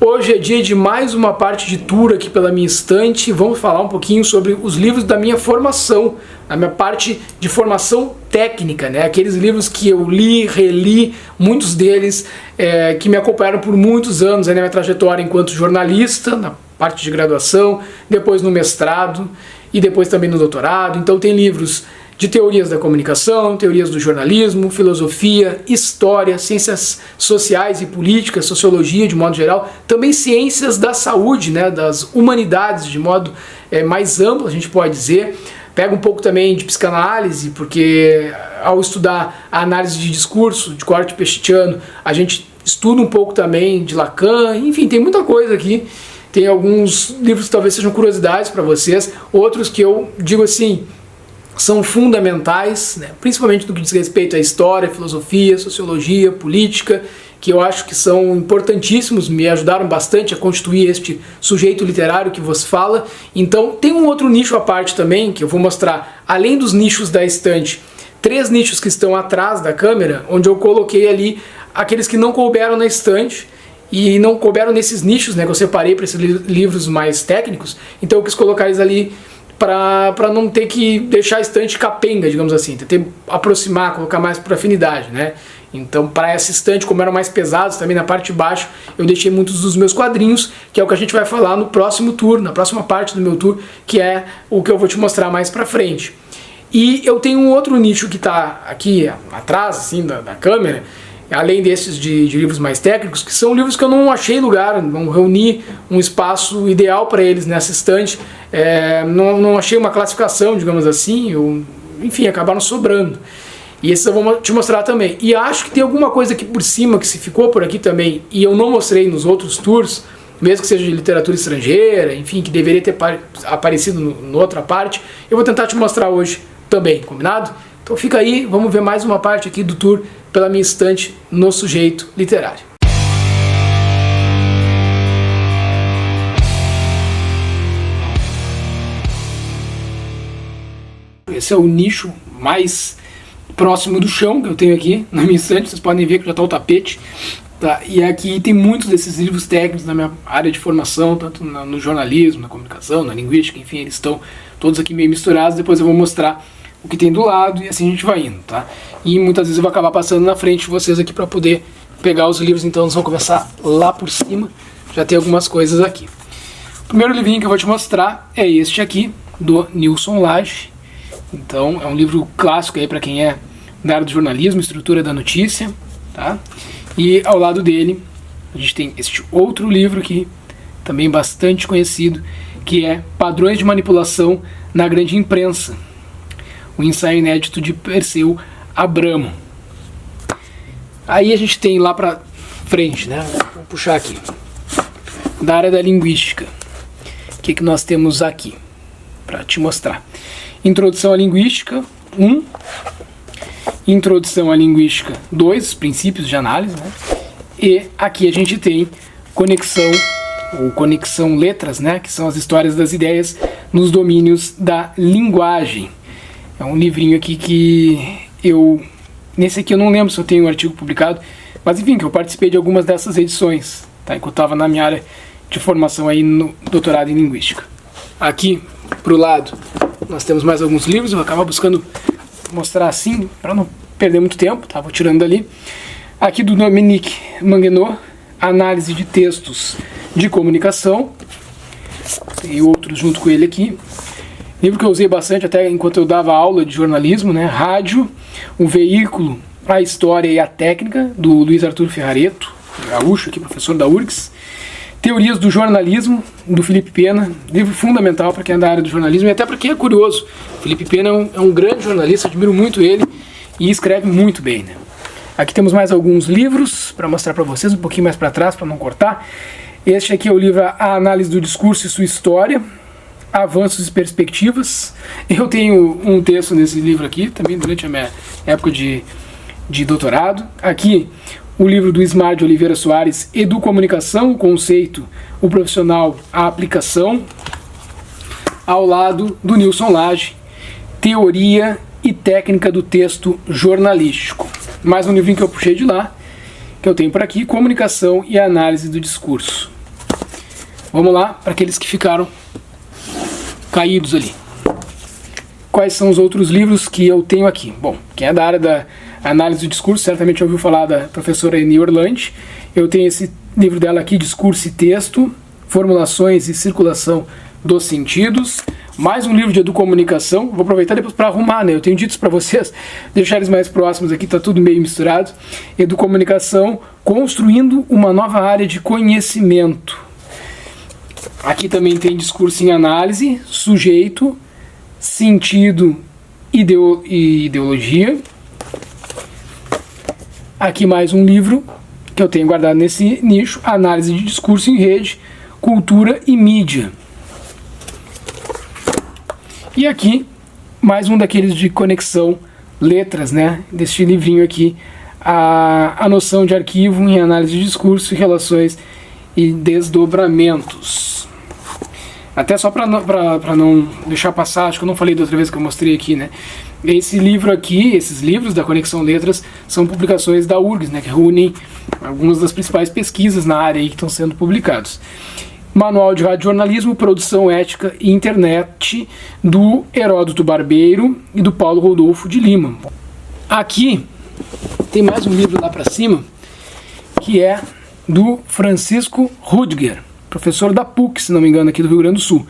Hoje é dia de mais uma parte de tour aqui pela minha estante. Vamos falar um pouquinho sobre os livros da minha formação, a minha parte de formação técnica, né? Aqueles livros que eu li, reli, muitos deles que me acompanharam por muitos anos na minha trajetória enquanto jornalista, na parte de graduação, depois no mestrado e depois também no doutorado. Então tem livros de teorias da comunicação, teorias do jornalismo, filosofia, história, ciências sociais e políticas, sociologia de modo geral, também ciências da saúde, né, das humanidades de modo mais amplo, a gente pode dizer. Pega um pouco também de psicanálise, porque ao estudar a análise de discurso, de corte Pechetiano, a gente estuda um pouco também de Lacan, enfim, tem muita coisa aqui. Tem alguns livros que talvez sejam curiosidades para vocês, outros que eu digo assim, são fundamentais, né, principalmente no que diz respeito à história, filosofia, sociologia, política, que eu acho que são importantíssimos, me ajudaram bastante a constituir este sujeito literário que vos fala. Então tem um outro nicho à parte também, que eu vou mostrar, além dos nichos da estante, 3 nichos que estão atrás da câmera, onde eu coloquei ali aqueles que não couberam na estante, e não couberam nesses nichos, né, que eu separei para esses livros mais técnicos, então eu quis colocar eles ali para não ter que deixar a estante capenga, digamos assim, tentei aproximar, colocar mais por afinidade, né? Então, para essa estante, como eram mais pesados, também na parte de baixo, eu deixei muitos dos meus quadrinhos, que é o que a gente vai falar no próximo tour, na próxima parte do meu tour, que é o que eu vou te mostrar mais pra frente. E eu tenho um outro nicho que está aqui atrás, assim, da câmera, além desses de livros mais técnicos, que são livros que eu não achei lugar, não reuni um espaço ideal para eles nessa estante, não achei uma classificação, digamos assim, enfim, acabaram sobrando. E esses eu vou te mostrar também. E acho que tem alguma coisa aqui por cima que se ficou por aqui também, e eu não mostrei nos outros tours, mesmo que seja de literatura estrangeira, enfim, que deveria ter aparecido na outra parte, eu vou tentar te mostrar hoje também, combinado? Então fica aí, vamos ver mais uma parte aqui do tour pela minha estante no Sujeito Literário. Esse é o nicho mais próximo do chão que eu tenho aqui na minha estante, vocês podem ver que já está o tapete. Tá? E aqui tem muitos desses livros técnicos na minha área de formação, tanto no jornalismo, na comunicação, na linguística, enfim, eles estão todos aqui meio misturados, depois eu vou mostrar o que tem do lado e assim a gente vai indo, tá? E muitas vezes eu vou acabar passando na frente de vocês aqui para poder pegar os livros, então nós vamos começar lá por cima, já tem algumas coisas aqui. O primeiro livrinho que eu vou te mostrar é este aqui, do Nilson Lage. Então é um livro clássico aí para quem é da área do jornalismo, estrutura da notícia, tá? E ao lado dele a gente tem este outro livro aqui, também bastante conhecido, que é Padrões de Manipulação na Grande Imprensa, o ensaio inédito de Perseu Abramo. Aí a gente tem lá pra frente, né? Vou puxar aqui. Da área da linguística. O que nós temos aqui? Para te mostrar. Introdução à Linguística 1. Introdução à Linguística 2, princípios de análise, né? E aqui a gente tem Conexão, ou Conexão Letras, né? Que são as histórias das ideias nos domínios da linguagem. É um livrinho aqui que nesse aqui eu não lembro se eu tenho um artigo publicado, mas enfim, que eu participei de algumas dessas edições, tá? Enquanto eu estava na minha área de formação aí no doutorado em Linguística. Aqui, pro lado, nós temos mais alguns livros, eu vou acabar buscando mostrar assim, para não perder muito tempo, tá? Vou tirando dali. Aqui do Dominique Manguenot, Análise de Textos de Comunicação, tem outros junto com ele aqui. Livro que eu usei bastante até enquanto eu dava aula de jornalismo, né? Rádio, o Veículo, a História e a Técnica, do Luiz Arthur Ferrareto, gaúcho aqui, professor da URGS. Teorias do Jornalismo, do Felipe Pena, livro fundamental para quem é da área do jornalismo e até para quem é curioso. O Felipe Pena é um grande jornalista, admiro muito ele e escreve muito bem, né? Aqui temos mais alguns livros para mostrar para vocês, um pouquinho mais para trás para não cortar. Este aqui é o livro A Análise do Discurso e Sua História, Avanços e Perspectivas. Eu tenho um texto nesse livro aqui, também durante a minha época de doutorado. Aqui, o livro do Ismar de Oliveira Soares, Educomunicação, o conceito, o profissional, a aplicação. Ao lado do Nilson Lage, Teoria e Técnica do Texto Jornalístico. Mais um livrinho que eu puxei de lá, que eu tenho por aqui, Comunicação e Análise do Discurso. Vamos lá, para aqueles que ficaram caídos ali. Quais são os outros livros que eu tenho aqui? Bom, quem é da área da análise do discurso certamente ouviu falar da professora Eni Orlandi. Eu tenho esse livro dela aqui, Discurso e Texto, Formulações e Circulação dos Sentidos. Mais um livro de educomunicação. Vou aproveitar depois para arrumar, né? Eu tenho dito para vocês, deixar eles mais próximos aqui, tá tudo meio misturado. Educomunicação, construindo uma nova área de conhecimento. Aqui também tem discurso em análise, sujeito, sentido e ideologia. Aqui mais um livro que eu tenho guardado nesse nicho, análise de discurso em rede, cultura e mídia. E aqui mais um daqueles de conexão letras, né? Deste livrinho aqui, a noção de arquivo em análise de discurso, relações e desdobramentos. Até só para não deixar passar, acho que eu não falei da outra vez que eu mostrei aqui, né? Esse livro aqui, esses livros da Conexão Letras, são publicações da URGS, né? Que reúnem algumas das principais pesquisas na área aí que estão sendo publicados. Manual de Radiojornalismo, Produção Ética e Internet, do Heródoto Barbeiro e do Paulo Rodolfo de Lima. Aqui tem mais um livro lá para cima, que é do Francisco Rudiger, professor da PUC, se não me engano, aqui do Rio Grande do Sul.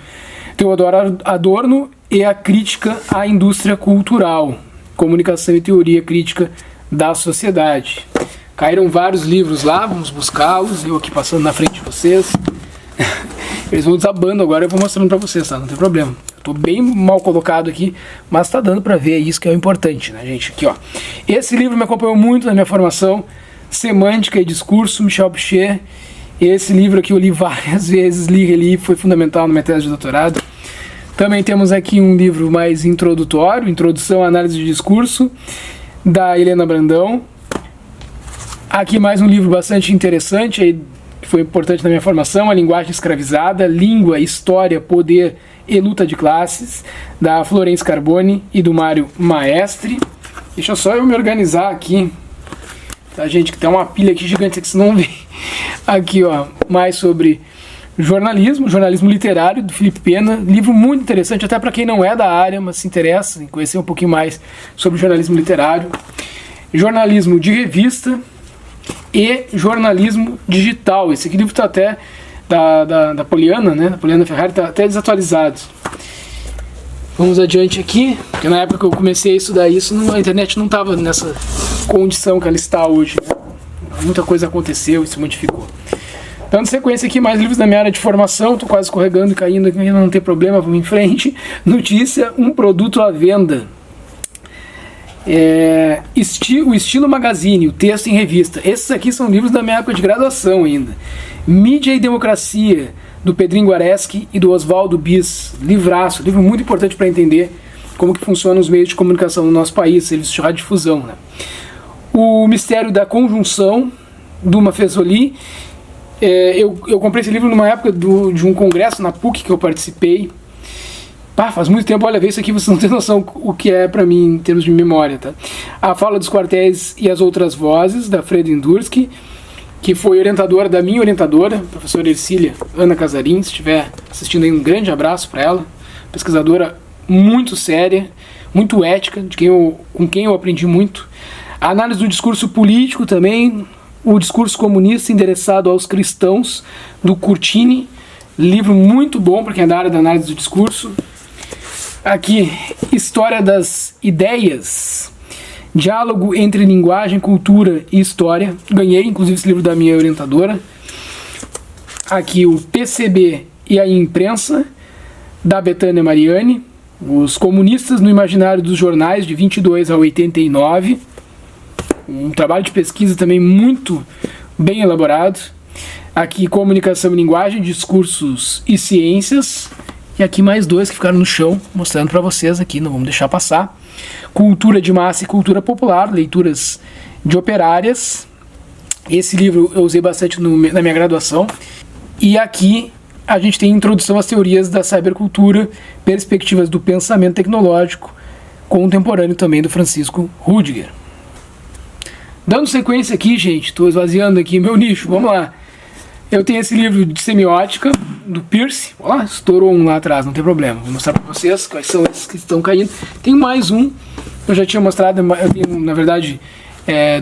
Teodoro Adorno e a Crítica à Indústria Cultural, Comunicação e Teoria Crítica da Sociedade. Caíram vários livros lá, vamos buscá-los, eu aqui passando na frente de vocês. Eles vão desabando agora, eu vou mostrando para vocês, tá? Não tem problema. Estou bem mal colocado aqui, mas tá dando para ver, isso que é o importante, né, gente? Aqui, ó. Esse livro me acompanhou muito na minha formação, Semântica e Discurso, Michel Piché. Esse livro aqui eu li várias vezes, li, foi fundamental na minha tese de doutorado. Também temos aqui um livro mais introdutório, Introdução à Análise de Discurso, da Helena Brandão. Aqui mais um livro bastante interessante, aí, que foi importante na minha formação, A Linguagem Escravizada, Língua, História, Poder e Luta de Classes, da Florence Carboni e do Mário Maestre. Deixa só eu me organizar aqui, tá, gente, que tem uma pilha aqui gigante que vocês não vê. Aqui, ó, mais sobre jornalismo literário, do Felipe Pena, livro muito interessante, até para quem não é da área, mas se interessa em conhecer um pouquinho mais sobre jornalismo literário. Jornalismo de revista e jornalismo digital. Esse aqui livro está até da Poliana, né? Da Poliana Ferrari, está até desatualizado. Vamos adiante aqui, porque na época que eu comecei a estudar isso, a internet não estava nessa condição que ela está hoje, né? Muita coisa aconteceu e se modificou. Dando sequência aqui, mais livros da minha área de formação, estou quase escorregando e caindo aqui, não tem problema, vamos em frente. Notícia, um produto à venda. O Estilo Magazine, o texto em revista. Esses aqui são livros da minha época de graduação ainda. Mídia e Democracia, do Pedrinho Guareschi e do Oswaldo Bis. Livraço, livro muito importante para entender como que funcionam os meios de comunicação no nosso país, serviços de radiodifusão, né? O Mistério da Conjunção, do Maffesoli. Eu comprei esse livro numa época de um congresso na PUC que eu participei. Faz muito tempo, olha, ver isso aqui, vocês não têm noção o que é para mim em termos de memória, tá? A Fala dos Quartéis e as Outras Vozes, da Freda Indurski, que foi orientadora da minha orientadora, professora Ercília Ana Casarim. Se estiver assistindo aí, um grande abraço para ela. Pesquisadora muito séria, muito ética, com quem eu aprendi muito. A análise do discurso político também, o discurso comunista endereçado aos cristãos, do Curtini, livro muito bom para quem é da área da análise do discurso. Aqui, História das Ideias, diálogo entre linguagem, cultura e história. Ganhei, inclusive, esse livro da minha orientadora. Aqui, o PCB e a Imprensa, da Betânia Mariani. Os comunistas no imaginário dos jornais, de 22 a 89. Um trabalho de pesquisa também muito bem elaborado. Aqui, Comunicação e Linguagem, Discursos e Ciências. E aqui mais dois que ficaram no chão, mostrando para vocês aqui, não vamos deixar passar. Cultura de Massa e Cultura Popular, leituras de operárias. Esse livro eu usei bastante na minha graduação. E aqui a gente tem Introdução às Teorias da Cybercultura, Perspectivas do Pensamento Tecnológico, contemporâneo também do Francisco Rudiger. Dando sequência aqui, gente, estou esvaziando aqui meu nicho, vamos lá. Eu tenho esse livro de semiótica, do Peirce. Olha lá, estourou um lá atrás, não tem problema. Vou mostrar para vocês quais são esses que estão caindo. Tem mais um, eu já tinha mostrado, eu tenho, na verdade,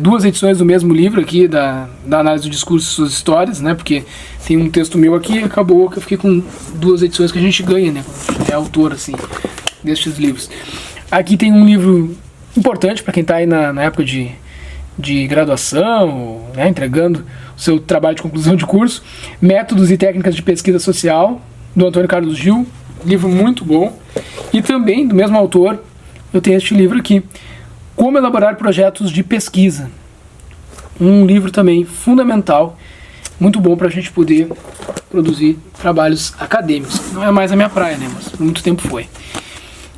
2 edições do mesmo livro aqui, da análise do discurso e suas histórias, né? Porque tem um texto meu aqui e acabou que eu fiquei com 2 edições que a gente ganha, né? É autor, assim, destes livros. Aqui tem um livro importante para quem está aí na época de graduação, né, entregando o seu trabalho de conclusão de curso, Métodos e Técnicas de Pesquisa Social, do Antônio Carlos Gil, livro muito bom. E também, do mesmo autor, eu tenho este livro aqui, Como Elaborar Projetos de Pesquisa. Um livro também fundamental, muito bom para a gente poder produzir trabalhos acadêmicos. Não é mais a minha praia, né, mas por muito tempo foi.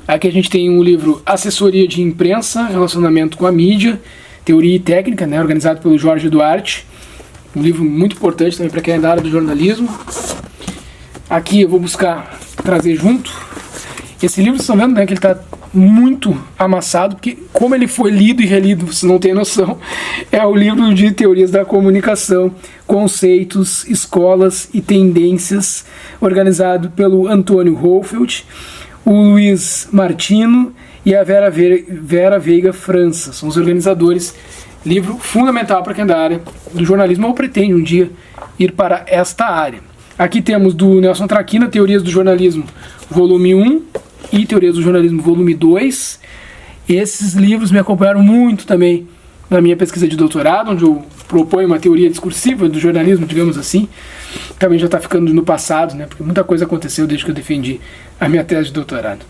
Aqui a gente tem um livro Assessoria de Imprensa, Relacionamento com a Mídia, Teoria e Técnica, né, organizado pelo Jorge Duarte. Um livro muito importante também para quem é da área do jornalismo. Aqui eu vou buscar trazer junto. Esse livro, vocês estão vendo, né, que ele está muito amassado, porque como ele foi lido e relido, vocês não têm noção, é o livro de Teorias da Comunicação, Conceitos, Escolas e Tendências, organizado pelo Antônio Hohlfeld, o Luiz Martino e a Vera Veiga França. São os organizadores. Livro fundamental para quem é da área do jornalismo ou pretende um dia ir para esta área. Aqui temos do Nelson Traquina, Teorias do Jornalismo, volume 1 e Teorias do Jornalismo, volume 2. Esses livros me acompanharam muito também na minha pesquisa de doutorado, onde eu proponho uma teoria discursiva do jornalismo, digamos assim. Também já está ficando no passado, né, porque muita coisa aconteceu desde que eu defendi a minha tese de doutorado.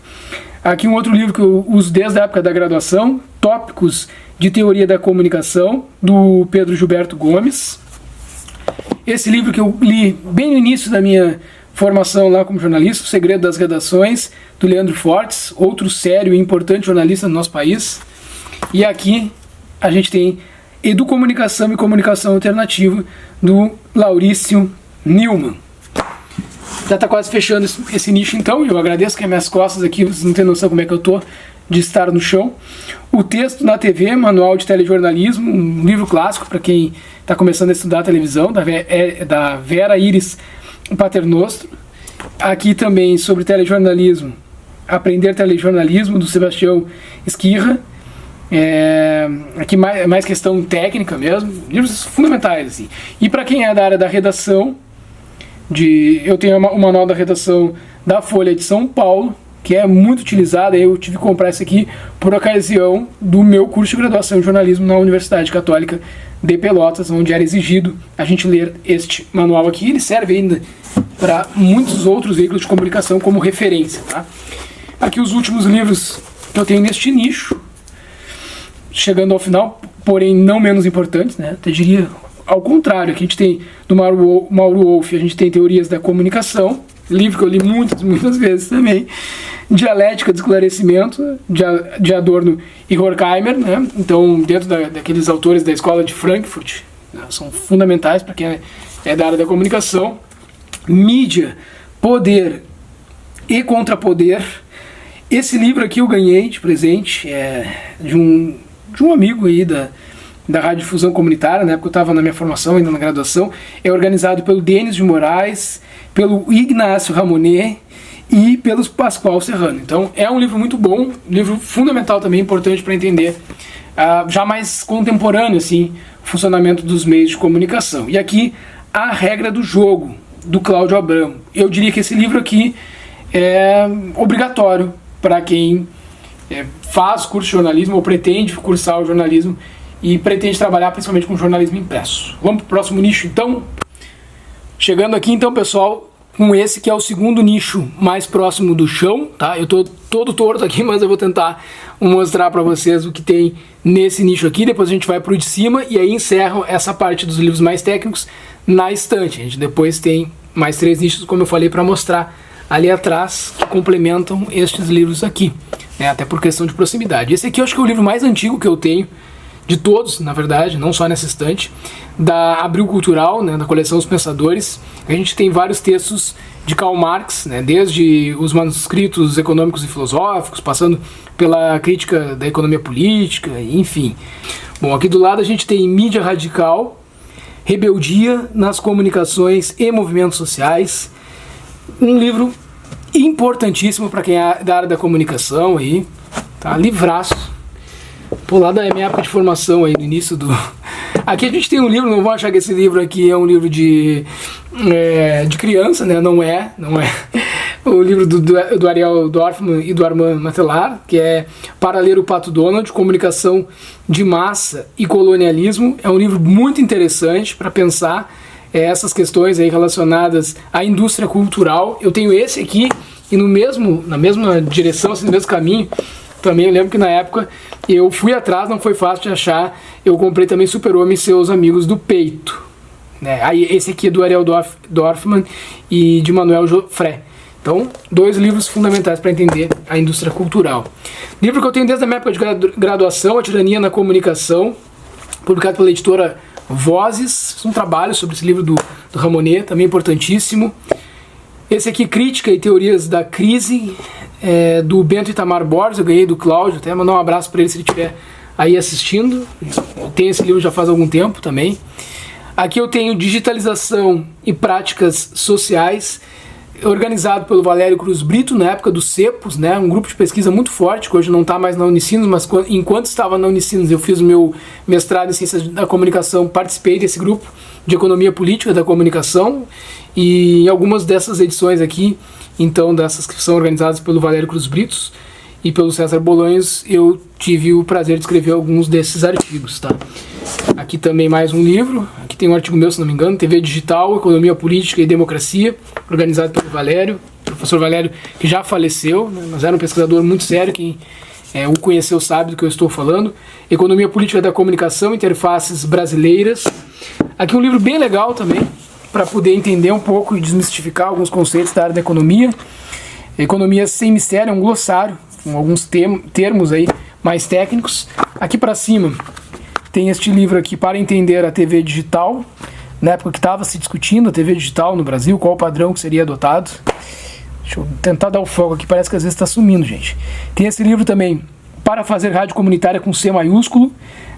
Aqui um outro livro que eu uso desde a época da graduação, Tópicos de Teoria da Comunicação, do Pedro Gilberto Gomes. Esse livro que eu li bem no início da minha formação lá como jornalista, O Segredo das Redações, do Leandro Fortes, outro sério e importante jornalista no nosso país. E aqui a gente tem Educomunicação e Comunicação Alternativa, do Laurício Nilman. Já está quase fechando esse nicho então, eu agradeço que as minhas costas aqui, vocês não têm noção como é que eu estou de estar no chão. O Texto na TV, Manual de Telejornalismo, um livro clássico para quem está começando a estudar televisão, da Vera Iris Paternostro. Aqui também sobre telejornalismo, Aprender Telejornalismo, do Sebastião Esquirra. Aqui mais questão técnica mesmo, livros fundamentais assim. E para quem é da área da redação, eu tenho o manual da redação da Folha de São Paulo, que é muito utilizado. Eu tive que comprar esse aqui por ocasião do meu curso de graduação em jornalismo na Universidade Católica de Pelotas, onde era exigido a gente ler este manual aqui. Ele serve ainda para muitos outros veículos de comunicação como referência, tá? Aqui os últimos livros que eu tenho neste nicho, chegando ao final, porém não menos importantes, né? Até diria ao contrário. Aqui a gente tem do Mauro Wolff, a gente tem Teorias da Comunicação, livro que eu li muitas vezes também, Dialética do Esclarecimento, de Adorno e Horkheimer, né? Então, dentro daqueles autores da Escola de Frankfurt, né? São fundamentais para quem é da área da comunicação. Mídia, Poder e Contrapoder. Esse livro aqui eu ganhei de presente de um amigo aí da Rádio Difusão Comunitária, na época eu estava na minha formação, ainda na graduação. É organizado pelo Denis de Moraes, pelo Ignácio Ramonet e pelo Pascoal Serrano. Então é um livro muito bom, um livro fundamental também, importante para entender, já mais contemporâneo assim, o funcionamento dos meios de comunicação. E aqui, A Regra do Jogo, do Cláudio Abramo. Eu diria que esse livro aqui é obrigatório para quem faz curso de jornalismo ou pretende cursar o jornalismo e pretende trabalhar principalmente com jornalismo impresso. Vamos para o próximo nicho então? Chegando aqui então, pessoal, com esse que é o segundo nicho mais próximo do chão, tá? Eu tô todo torto aqui, mas eu vou tentar mostrar para vocês o que tem nesse nicho aqui. Depois a gente vai pro de cima e aí encerro essa parte dos livros mais técnicos na estante. A gente depois tem mais 3 nichos, como eu falei, para mostrar ali atrás, que complementam estes livros aqui, né? Até por questão de proximidade. Esse aqui eu acho que é o livro mais antigo que eu tenho, de todos, na verdade, não só nessa estante, da Abril Cultural, né, da coleção Os Pensadores. A gente tem vários textos de Karl Marx, né, desde os manuscritos econômicos e filosóficos, passando pela crítica da economia política, enfim. Bom, aqui do lado a gente tem Mídia Radical, Rebeldia nas Comunicações e Movimentos Sociais, Um livro importantíssimo para quem é da área da comunicação aí, tá? Livraço. Pô, lá da minha época de formação aí, no início do... Aqui a gente tem um livro, não vou achar que esse livro aqui é um livro de criança, né? Não é. O livro do Ariel Dorfman e do Armand Matelar, que é Para Ler o Pato Donald, Comunicação de Massa e Colonialismo. É um livro muito interessante para pensar essas questões aí relacionadas à indústria cultural. Eu tenho esse aqui e na mesma direção, assim, no mesmo caminho. Também eu lembro que na época eu fui atrás, não foi fácil de achar. Eu comprei também Super-Homem e Seus Amigos do Peito. Aí esse aqui é do Ariel Dorfman e de Manuel Joffre. Então, 2 livros fundamentais para entender a indústria cultural. Livro que eu tenho desde a minha época de graduação, A Tirania na Comunicação, publicado pela editora Vozes. Um trabalho sobre esse livro do Ramonet, também importantíssimo. Esse aqui, Crítica e Teorias da Crise, do Bento Itamar Borges. Eu ganhei do Cláudio, até mandar um abraço para ele se ele estiver aí assistindo. Eu tenho esse livro já faz algum tempo também. Aqui eu tenho Digitalização e Práticas Sociais, organizado pelo Valério Cruz Brito, na época dos CEPOS, né, um grupo de pesquisa muito forte, que hoje não está mais na Unicinos, mas enquanto estava na Unicinos, eu fiz o meu mestrado em Ciências da Comunicação, participei desse grupo de Economia Política da Comunicação, e em algumas dessas edições aqui, então, dessas que são organizadas pelo Valério Cruz Brito e pelo César Bolanhos, eu tive o prazer de escrever alguns desses artigos, tá? Aqui também mais um livro, aqui tem um artigo meu, se não me engano, TV Digital, Economia Política e Democracia, organizado pelo Valério, professor Valério, que já faleceu, né, mas era um pesquisador muito sério, quem o conheceu sabe do que eu estou falando. Economia Política da Comunicação, Interfaces Brasileiras. Aqui um livro bem legal também, para poder entender um pouco e desmistificar alguns conceitos da área da economia. Economia Sem Mistério, é um glossário, com alguns termos aí mais técnicos. Aqui para cima tem este livro aqui, Para Entender a TV Digital, na época que estava se discutindo a TV digital no Brasil, qual o padrão que seria adotado. Deixa eu tentar dar o foco aqui, parece que às vezes está sumindo, gente. Tem esse livro também, Para Fazer Rádio Comunitária com C maiúsculo,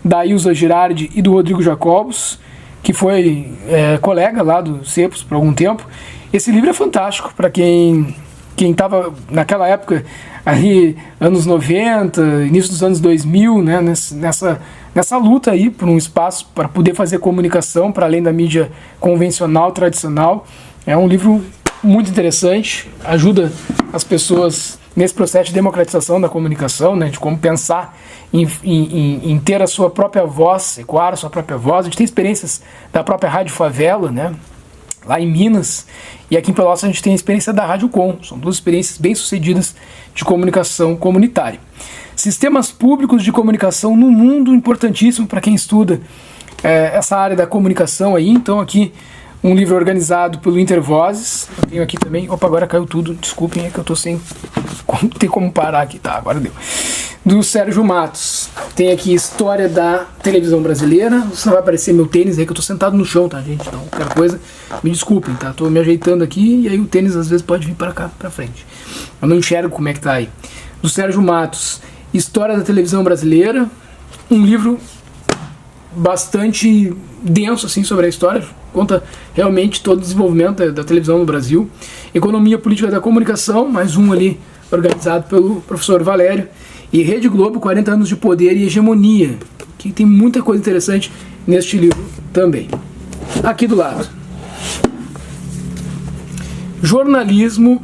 da Ilza Girardi e do Rodrigo Jacobos, que foi colega lá do CEPOS por algum tempo. Esse livro é fantástico para quem estava naquela época, ali, anos 90, início dos anos 2000, né, nessa luta aí por um espaço para poder fazer comunicação para além da mídia convencional, tradicional. É um livro muito interessante, ajuda as pessoas nesse processo de democratização da comunicação, né, de como pensar em ter a sua própria voz, ecoar a sua própria voz. A gente tem experiências da própria Rádio Favela, né, lá em Minas, e aqui em Pelotas a gente tem a experiência da Rádio Com. São 2 experiências bem sucedidas de comunicação comunitária. Sistemas públicos de comunicação no mundo, importantíssimo para quem estuda essa área da comunicação aí. Então aqui um livro organizado pelo Intervozes. Eu tenho aqui também, opa, agora caiu tudo, desculpem, é que eu tô sem ter como parar aqui, tá, agora deu. Do Sérgio Matos. Tem aqui História da Televisão Brasileira. Só vai aparecer meu tênis aí, que eu tô sentado no chão, tá, gente? Então, qualquer coisa, me desculpem, tá? Tô me ajeitando aqui e aí o tênis às vezes pode vir para cá, para frente. Eu não enxergo como é que tá aí. Do Sérgio Matos, História da Televisão Brasileira. Um livro bastante denso, assim, sobre a história. Conta realmente todo o desenvolvimento da televisão no Brasil. Economia Política da Comunicação, mais um ali, organizado pelo professor Valério. E Rede Globo, 40 anos de poder e hegemonia, que tem muita coisa interessante neste livro também. Aqui do lado, Jornalismo,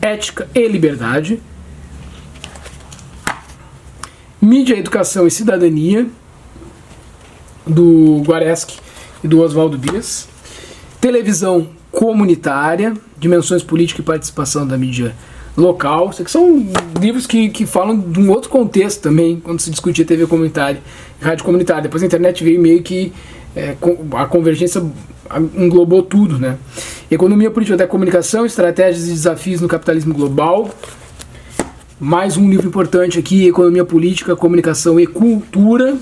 Ética e Liberdade, Mídia, Educação e Cidadania, do Guareschi e do Oswaldo Dias, Televisão Comunitária, Dimensões Política e Participação da Mídia Local. Isso aqui são livros que falam de um outro contexto também, quando se discutia TV comunitária, rádio comunitária. Depois a internet veio meio que a convergência englobou tudo, né? Economia Política da Comunicação, Estratégias e Desafios no Capitalismo Global. Mais um livro importante aqui, Economia Política, Comunicação e Cultura.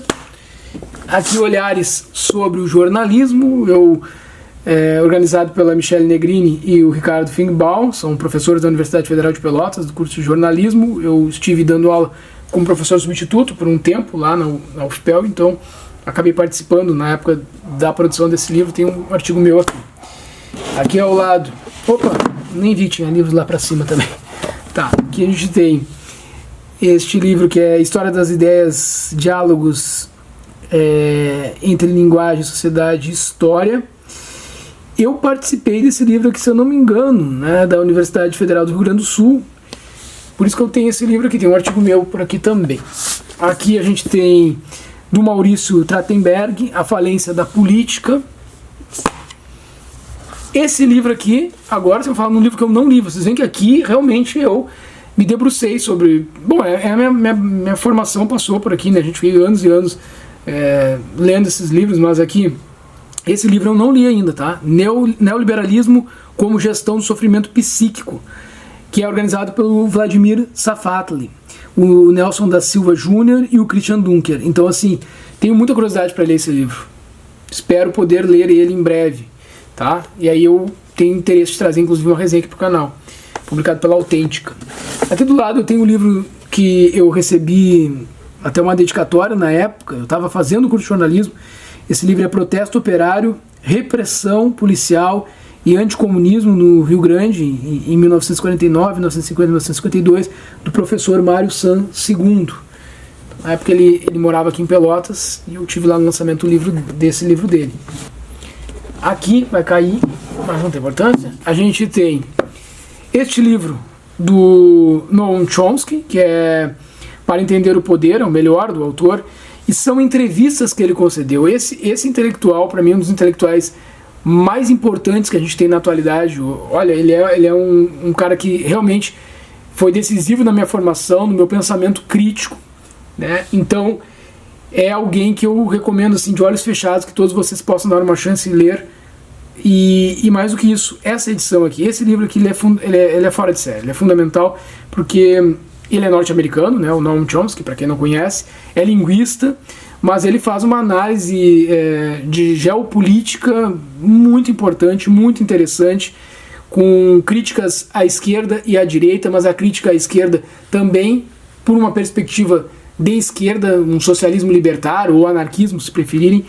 Aqui olhares sobre o jornalismo, organizado pela Michele Negrini e o Ricardo Fingbaum, são professores da Universidade Federal de Pelotas, do curso de jornalismo. Eu estive dando aula como professor substituto por um tempo lá na UFPEL, então acabei participando na época da produção desse livro. Tem um artigo meu aqui. Aqui ao lado, Nem vi, tinha livros lá pra cima também. Tá, aqui a gente tem este livro que é História das Ideias, Diálogos entre Linguagem, Sociedade e História. Eu participei desse livro aqui, se eu não me engano, né, da Universidade Federal do Rio Grande do Sul. Por isso que eu tenho esse livro aqui, tem um artigo meu por aqui também. Aqui a gente tem do Maurício Trachtenberg, A Falência da Política. Esse livro aqui, agora você vai falar num livro que eu não li, vocês veem que aqui realmente eu me debrucei sobre... Bom, a minha formação passou por aqui, né? A gente fica anos e anos lendo esses livros, mas aqui, esse livro eu não li ainda, tá? Neoliberalismo como Gestão do Sofrimento Psíquico, que é organizado pelo Vladimir Safatli, o Nelson da Silva Jr. e o Christian Dunker. Então, assim, tenho muita curiosidade para ler esse livro. Espero poder ler ele em breve, tá? E aí eu tenho interesse de trazer, inclusive, uma resenha aqui pro canal, publicado pela Autêntica. Aqui do lado eu tenho um livro que eu recebi até uma dedicatória na época, eu estava fazendo o curso de jornalismo. Esse livro é Protesto Operário, Repressão Policial e Anticomunismo no Rio Grande, em 1949, 1950, 1952, do professor Mário San II. Na época ele morava aqui em Pelotas e eu tive lá no lançamento desse livro dele. Aqui vai cair, mas não tem importância. A gente tem este livro do Noam Chomsky, que é Para Entender o Poder, é o melhor do autor, e são entrevistas que ele concedeu. Esse intelectual, para mim, é um dos intelectuais mais importantes que a gente tem na atualidade. Olha, ele é um cara que realmente foi decisivo na minha formação, no meu pensamento crítico, né? Então, é alguém que eu recomendo, assim, de olhos fechados, que todos vocês possam dar uma chance de ler. E mais do que isso, essa edição aqui, esse livro aqui, ele é fora de série, ele é fundamental, porque ele é norte-americano, né, o Noam Chomsky, para quem não conhece, é linguista, mas ele faz uma análise de geopolítica muito importante, muito interessante, com críticas à esquerda e à direita, mas a crítica à esquerda também por uma perspectiva de esquerda, um socialismo libertário ou anarquismo, se preferirem.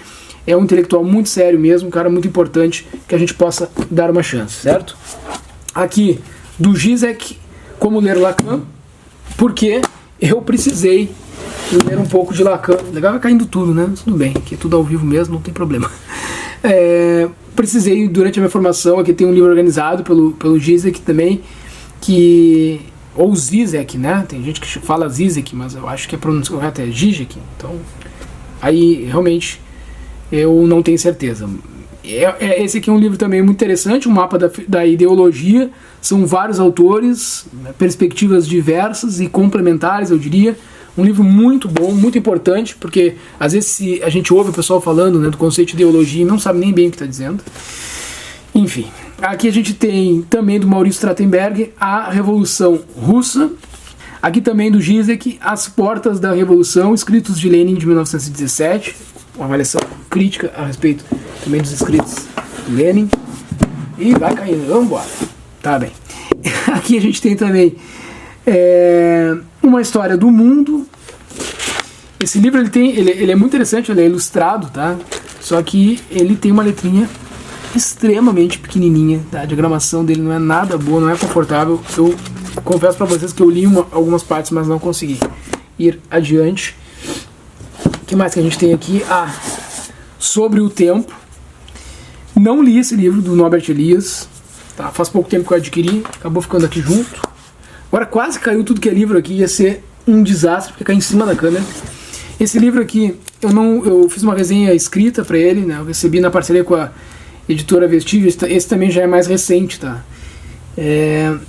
É um intelectual muito sério mesmo, um cara muito importante que a gente possa dar uma chance, certo? Aqui, do Zizek, Como Ler Lacan, porque eu precisei ler um pouco de Lacan. Legal, vai caindo tudo, né? Tudo bem, aqui é tudo ao vivo mesmo, não tem problema. Precisei, durante a minha formação, aqui tem um livro organizado pelo Zizek também, ou Zizek, né? Tem gente que fala Zizek, mas eu acho que a pronúncia correta é Zizek. Então, aí realmente eu não tenho certeza. Esse aqui é um livro também muito interessante, um mapa da ideologia. São vários autores, perspectivas diversas e complementares, eu diria. Um livro muito bom, muito importante, porque às vezes a gente ouve o pessoal falando, né, do conceito de ideologia e não sabe nem bem o que está dizendo. Enfim, aqui a gente tem também do Maurício Trachtenberg, A Revolução Russa. Aqui também do Zizek, As Portas da Revolução, escritos de Lenin de 1917. Uma avaliação crítica a respeito também dos escritos de Lenin. E vai caindo, vamos embora. Tá bem. Aqui a gente tem também Uma História do Mundo. Esse livro ele é muito interessante, ele é ilustrado, tá? Só que ele tem uma letrinha extremamente pequenininha, tá? A diagramação dele não é nada boa, não é confortável. Eu confesso para vocês que eu li algumas partes, mas não consegui ir adiante. O que mais que a gente tem aqui? Sobre o Tempo. Não li esse livro do Norbert Elias, tá? Faz pouco tempo que eu adquiri, acabou ficando aqui junto. Agora quase caiu tudo que é livro aqui, ia ser um desastre, porque cai em cima da câmera. Esse livro aqui, eu fiz uma resenha escrita para ele, né? Eu recebi na parceria com a editora Vestígio. Esse também já é mais recente, tá?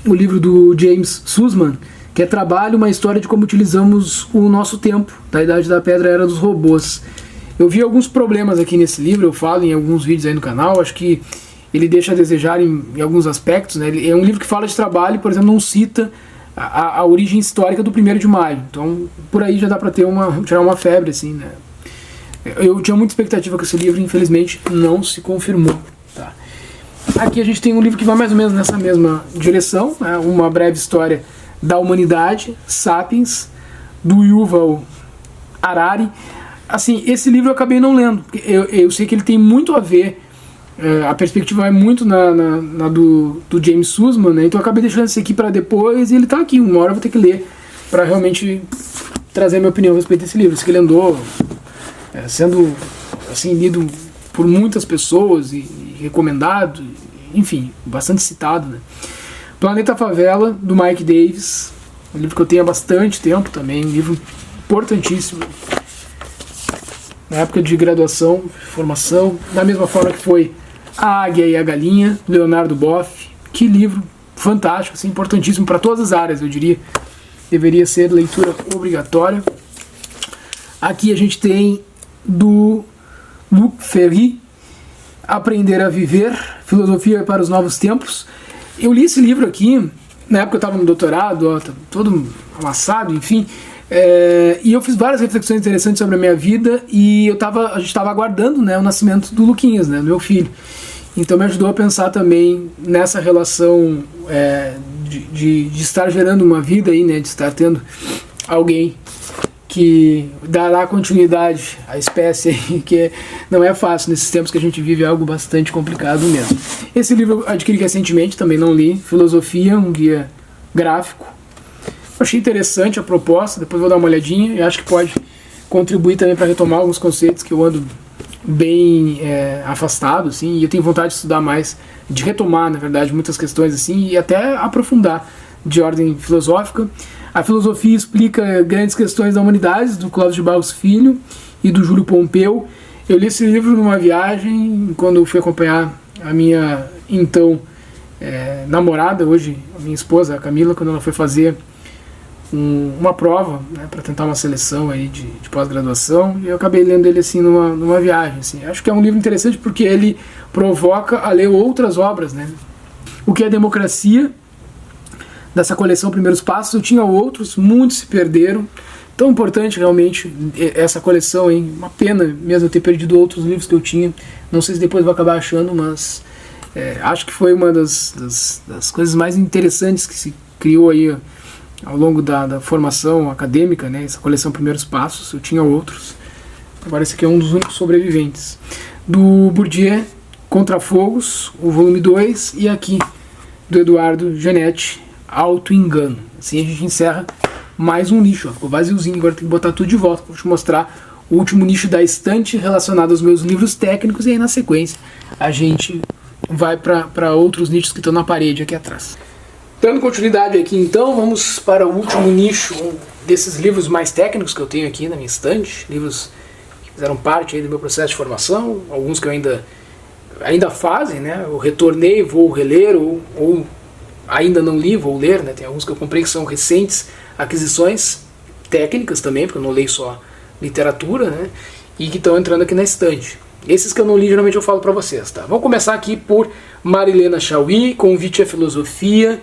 O livro do James Sussman, que é Trabalho, uma história de como utilizamos o nosso tempo, da Idade da Pedra à Era dos Robôs. Eu vi alguns problemas aqui nesse livro, eu falo em alguns vídeos aí no canal, acho que ele deixa a desejar em alguns aspectos, né? Ele é um livro que fala de trabalho, por exemplo, não cita a origem histórica do 1º de maio. Então, por aí já dá pra tirar uma febre, assim, né? Eu tinha muita expectativa com esse livro, infelizmente não se confirmou, tá? Aqui a gente tem um livro que vai mais ou menos nessa mesma direção, né? Uma Breve História da Humanidade, Sapiens, do Yuval Harari. Assim, esse livro eu acabei não lendo, porque eu sei que ele tem muito a ver a perspectiva é muito na do James Sussman, né? Então eu acabei deixando esse aqui para depois, e ele tá aqui, uma hora eu vou ter que ler para realmente trazer a minha opinião a respeito desse livro. Esse que ele andou sendo assim, lido por muitas pessoas e recomendado, enfim, bastante citado, né? Planeta Favela, do Mike Davis, um livro que eu tenho há bastante tempo também, um livro importantíssimo na época de graduação, formação, da mesma forma que foi A Águia e a Galinha, Leonardo Boff. Que livro fantástico, assim, importantíssimo para todas as áreas, eu diria. Deveria ser leitura obrigatória. Aqui a gente tem do Luc Ferry, Aprender a Viver, Filosofia para os Novos Tempos. Eu li esse livro aqui, na época eu estava no doutorado, todo amassado, enfim, e eu fiz várias reflexões interessantes sobre a minha vida, e a gente estava aguardando, né, o nascimento do Luquinhas, né, do meu filho. Então me ajudou a pensar também nessa relação de estar gerando uma vida aí, né, de estar tendo alguém que dará continuidade à espécie aí, que não é fácil nesses tempos que a gente vive, é algo bastante complicado mesmo. Esse livro eu adquiri recentemente, também não li, Filosofia, um guia gráfico. Eu achei interessante a proposta, depois vou dar uma olhadinha e acho que pode contribuir também para retomar alguns conceitos que eu ando bem afastado, assim, e eu tenho vontade de estudar mais, de retomar, na verdade, muitas questões assim, e até aprofundar de ordem filosófica. A filosofia explica grandes questões da humanidade, do Clóvis de Barros Filho e do Júlio Pompeu. Eu li esse livro numa viagem, quando eu fui acompanhar a minha, então, namorada, hoje a minha esposa, a Camila, quando ela foi fazer uma prova, né, para tentar uma seleção aí de pós-graduação, e eu acabei lendo ele assim numa viagem. Assim. Acho que é um livro interessante porque ele provoca a ler outras obras, né? O que é Democracia, dessa coleção Primeiros Passos. Eu tinha outros, muitos se perderam. Tão importante realmente essa coleção, hein? Uma pena mesmo eu ter perdido outros livros que eu tinha. Não sei se depois vou acabar achando, mas acho que foi uma das coisas mais interessantes que se criou aí ao longo da formação acadêmica, né? Essa coleção Primeiros Passos. Eu tinha outros. Agora esse aqui é um dos únicos sobreviventes. Do Bourdieu, Contrafogos, o volume 2, e aqui do Eduardo Genetti, Auto-Engano. Assim a gente encerra mais um nicho. Ó. Ficou vaziozinho, agora tem que botar tudo de volta. Vou te mostrar o último nicho da estante relacionado aos meus livros técnicos, e aí na sequência a gente vai para outros nichos que estão na parede aqui atrás. Dando continuidade aqui então, vamos para o último nicho desses livros mais técnicos que eu tenho aqui na minha estante. Livros que fizeram parte aí do meu processo de formação, alguns que eu ainda fazem, né? Eu retornei, vou reler, ou ainda não li, vou ler, né? Tem alguns que eu comprei que são recentes aquisições técnicas também, porque eu não leio só literatura, né? E que estão entrando aqui na estante. Esses que eu não li, geralmente eu falo para vocês, tá? Vamos começar aqui por Marilena Chaui, Convite à Filosofia.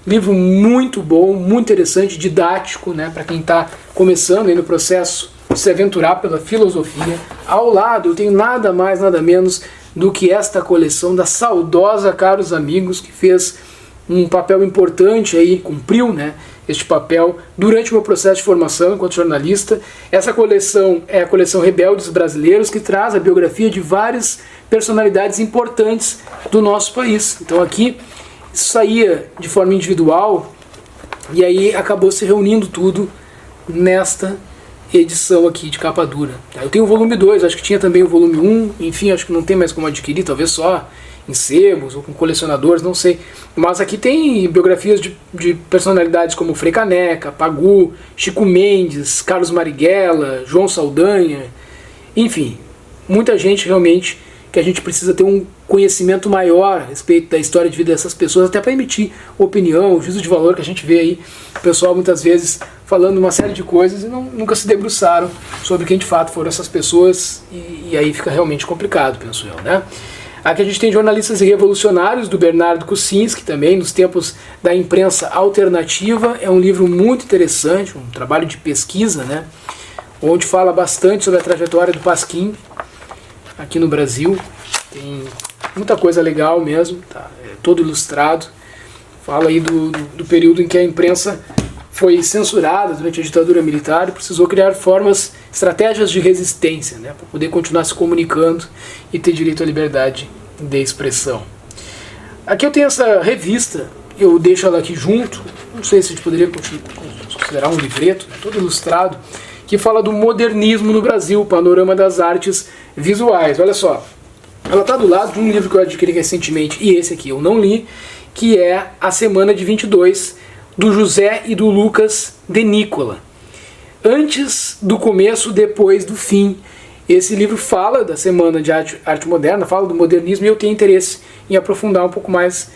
Livro muito bom, muito interessante, didático, né? Para quem está começando aí no processo de se aventurar pela filosofia. Ao lado eu tenho nada mais, nada menos do que esta coleção da saudosa Caros Amigos, que fez um papel importante aí, cumpriu, né, este papel durante o meu processo de formação enquanto jornalista. Essa coleção é a coleção Rebeldes Brasileiros, que traz a biografia de várias personalidades importantes do nosso país. Então aqui isso saía de forma individual e aí acabou se reunindo tudo nesta edição aqui de capa dura. Eu tenho o volume 2, acho que tinha também o volume 1, enfim, acho que não tem mais como adquirir, talvez só em sebos ou com colecionadores, não sei. Mas aqui tem biografias de personalidades como Frei Caneca, Pagu, Chico Mendes, Carlos Marighella, João Saldanha, enfim, muita gente realmente que a gente precisa ter um conhecimento maior a respeito da história de vida dessas pessoas, até para emitir opinião, juízo de valor, que a gente vê aí o pessoal muitas vezes falando uma série de coisas e nunca se debruçaram sobre quem de fato foram essas pessoas, e aí fica realmente complicado, penso eu, né? Aqui a gente tem Jornalistas e Revolucionários, do Bernardo Kucinski, também, nos tempos da imprensa alternativa. É um livro muito interessante, um trabalho de pesquisa, né? Onde fala bastante sobre a trajetória do Pasquim aqui no Brasil. Tem muita coisa legal mesmo, tá? É todo ilustrado. Fala aí do período em que a imprensa foi censurada durante a ditadura militar e precisou criar estratégias de resistência, né, para poder continuar se comunicando e ter direito à liberdade de expressão. Aqui eu tenho essa revista, eu deixo ela aqui junto, não sei se a gente poderia considerar um livreto, né, todo ilustrado, que fala do modernismo no Brasil, panorama das artes visuais. Olha só, ela está do lado de um livro que eu adquiri recentemente, e esse aqui eu não li, que é A Semana de 22, do José e do Lucas de Nicola. Antes do começo, depois do fim. Esse livro fala da Semana de Arte Moderna, fala do modernismo, e eu tenho interesse em aprofundar um pouco mais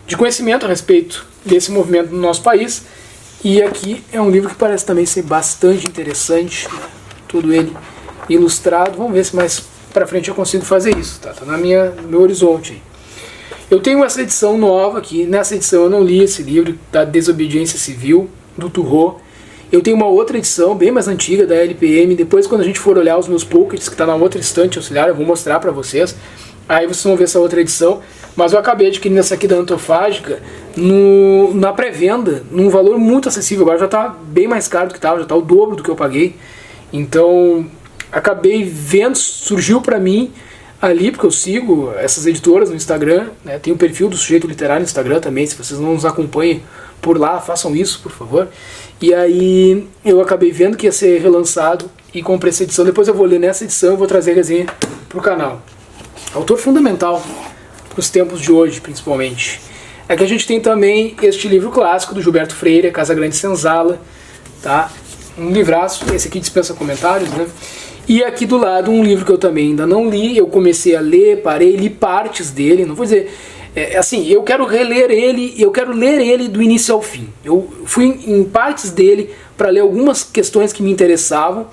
de conhecimento a respeito desse movimento no nosso país. E aqui é um livro que parece também ser bastante interessante, né? Todo ele ilustrado. Vamos ver se mais para frente eu consigo fazer isso, tá no meu horizonte. Eu tenho essa edição nova aqui. Nessa edição eu não li esse livro, da Desobediência Civil, do Turreau. Eu tenho uma outra edição, bem mais antiga, da LPM. Depois, quando a gente for olhar os meus pockets, que está na outra estante auxiliar, eu vou mostrar para vocês. Aí vocês vão ver essa outra edição. Mas eu acabei adquirindo essa aqui da Antofágica na pré-venda, num valor muito acessível. Agora já está bem mais caro do que estava, já está o dobro do que eu paguei. Então, acabei vendo, surgiu para mim ali, porque eu sigo essas editoras no Instagram, né? Tem o perfil do Sujeito Literário no Instagram também. Se vocês não nos acompanhem por lá, façam isso, por favor. E aí eu acabei vendo que ia ser relançado e comprei essa edição. Depois eu vou ler nessa edição e vou trazer a resenha para o canal. Autor fundamental para os tempos de hoje, principalmente. Aqui a gente tem também este livro clássico do Gilberto Freire, Casa Grande Senzala, tá? Um livraço, esse aqui dispensa comentários, né? E aqui do lado um livro que eu também ainda não li, eu comecei a ler, parei, li partes dele, não vou dizer... assim, eu quero reler ele, eu quero ler ele do início ao fim. Eu fui em partes dele para ler algumas questões que me interessavam,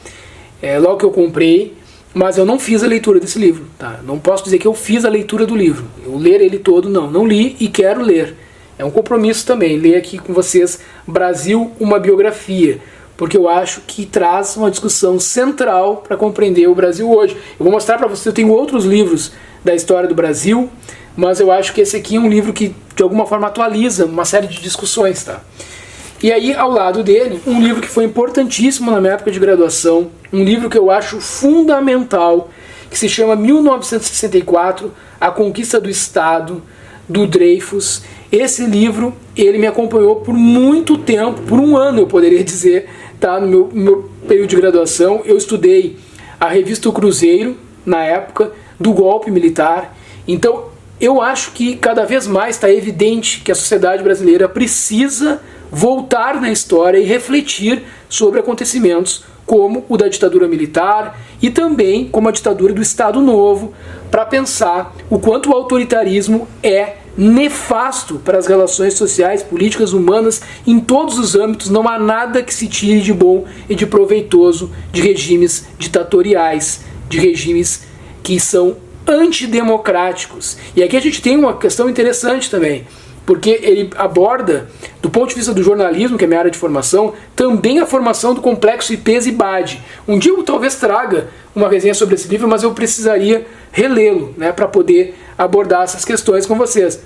logo que eu comprei, mas eu não fiz a leitura desse livro. Tá? Não posso dizer que eu fiz a leitura do livro. Eu ler ele todo, não li e quero ler. É um compromisso também, ler aqui com vocês Brasil, uma biografia, porque eu acho que traz uma discussão central para compreender o Brasil hoje. Eu vou mostrar para vocês, eu tenho outros livros da história do Brasil, mas eu acho que esse aqui é um livro que de alguma forma atualiza uma série de discussões, tá? E aí ao lado dele, um livro que foi importantíssimo na minha época de graduação, um livro que eu acho fundamental, que se chama 1964, A Conquista do Estado, do Dreyfus. Esse livro, ele me acompanhou por muito tempo, por um ano eu poderia dizer, tá? No meu período de graduação, eu estudei a revista O Cruzeiro, na época, do golpe militar. Então, eu acho que cada vez mais está evidente que a sociedade brasileira precisa voltar na história e refletir sobre acontecimentos como o da ditadura militar e também como a ditadura do Estado Novo, para pensar o quanto o autoritarismo é nefasto para as relações sociais, políticas, humanas, em todos os âmbitos. Não há nada que se tire de bom e de proveitoso de regimes ditatoriais, de regimes que são antidemocráticos. E aqui a gente tem uma questão interessante também, porque ele aborda, do ponto de vista do jornalismo, que é minha área de formação, também a formação do complexo Ipês-Ibade. Um dia eu talvez traga uma resenha sobre esse livro, mas eu precisaria relê-lo, né, para poder abordar essas questões com vocês.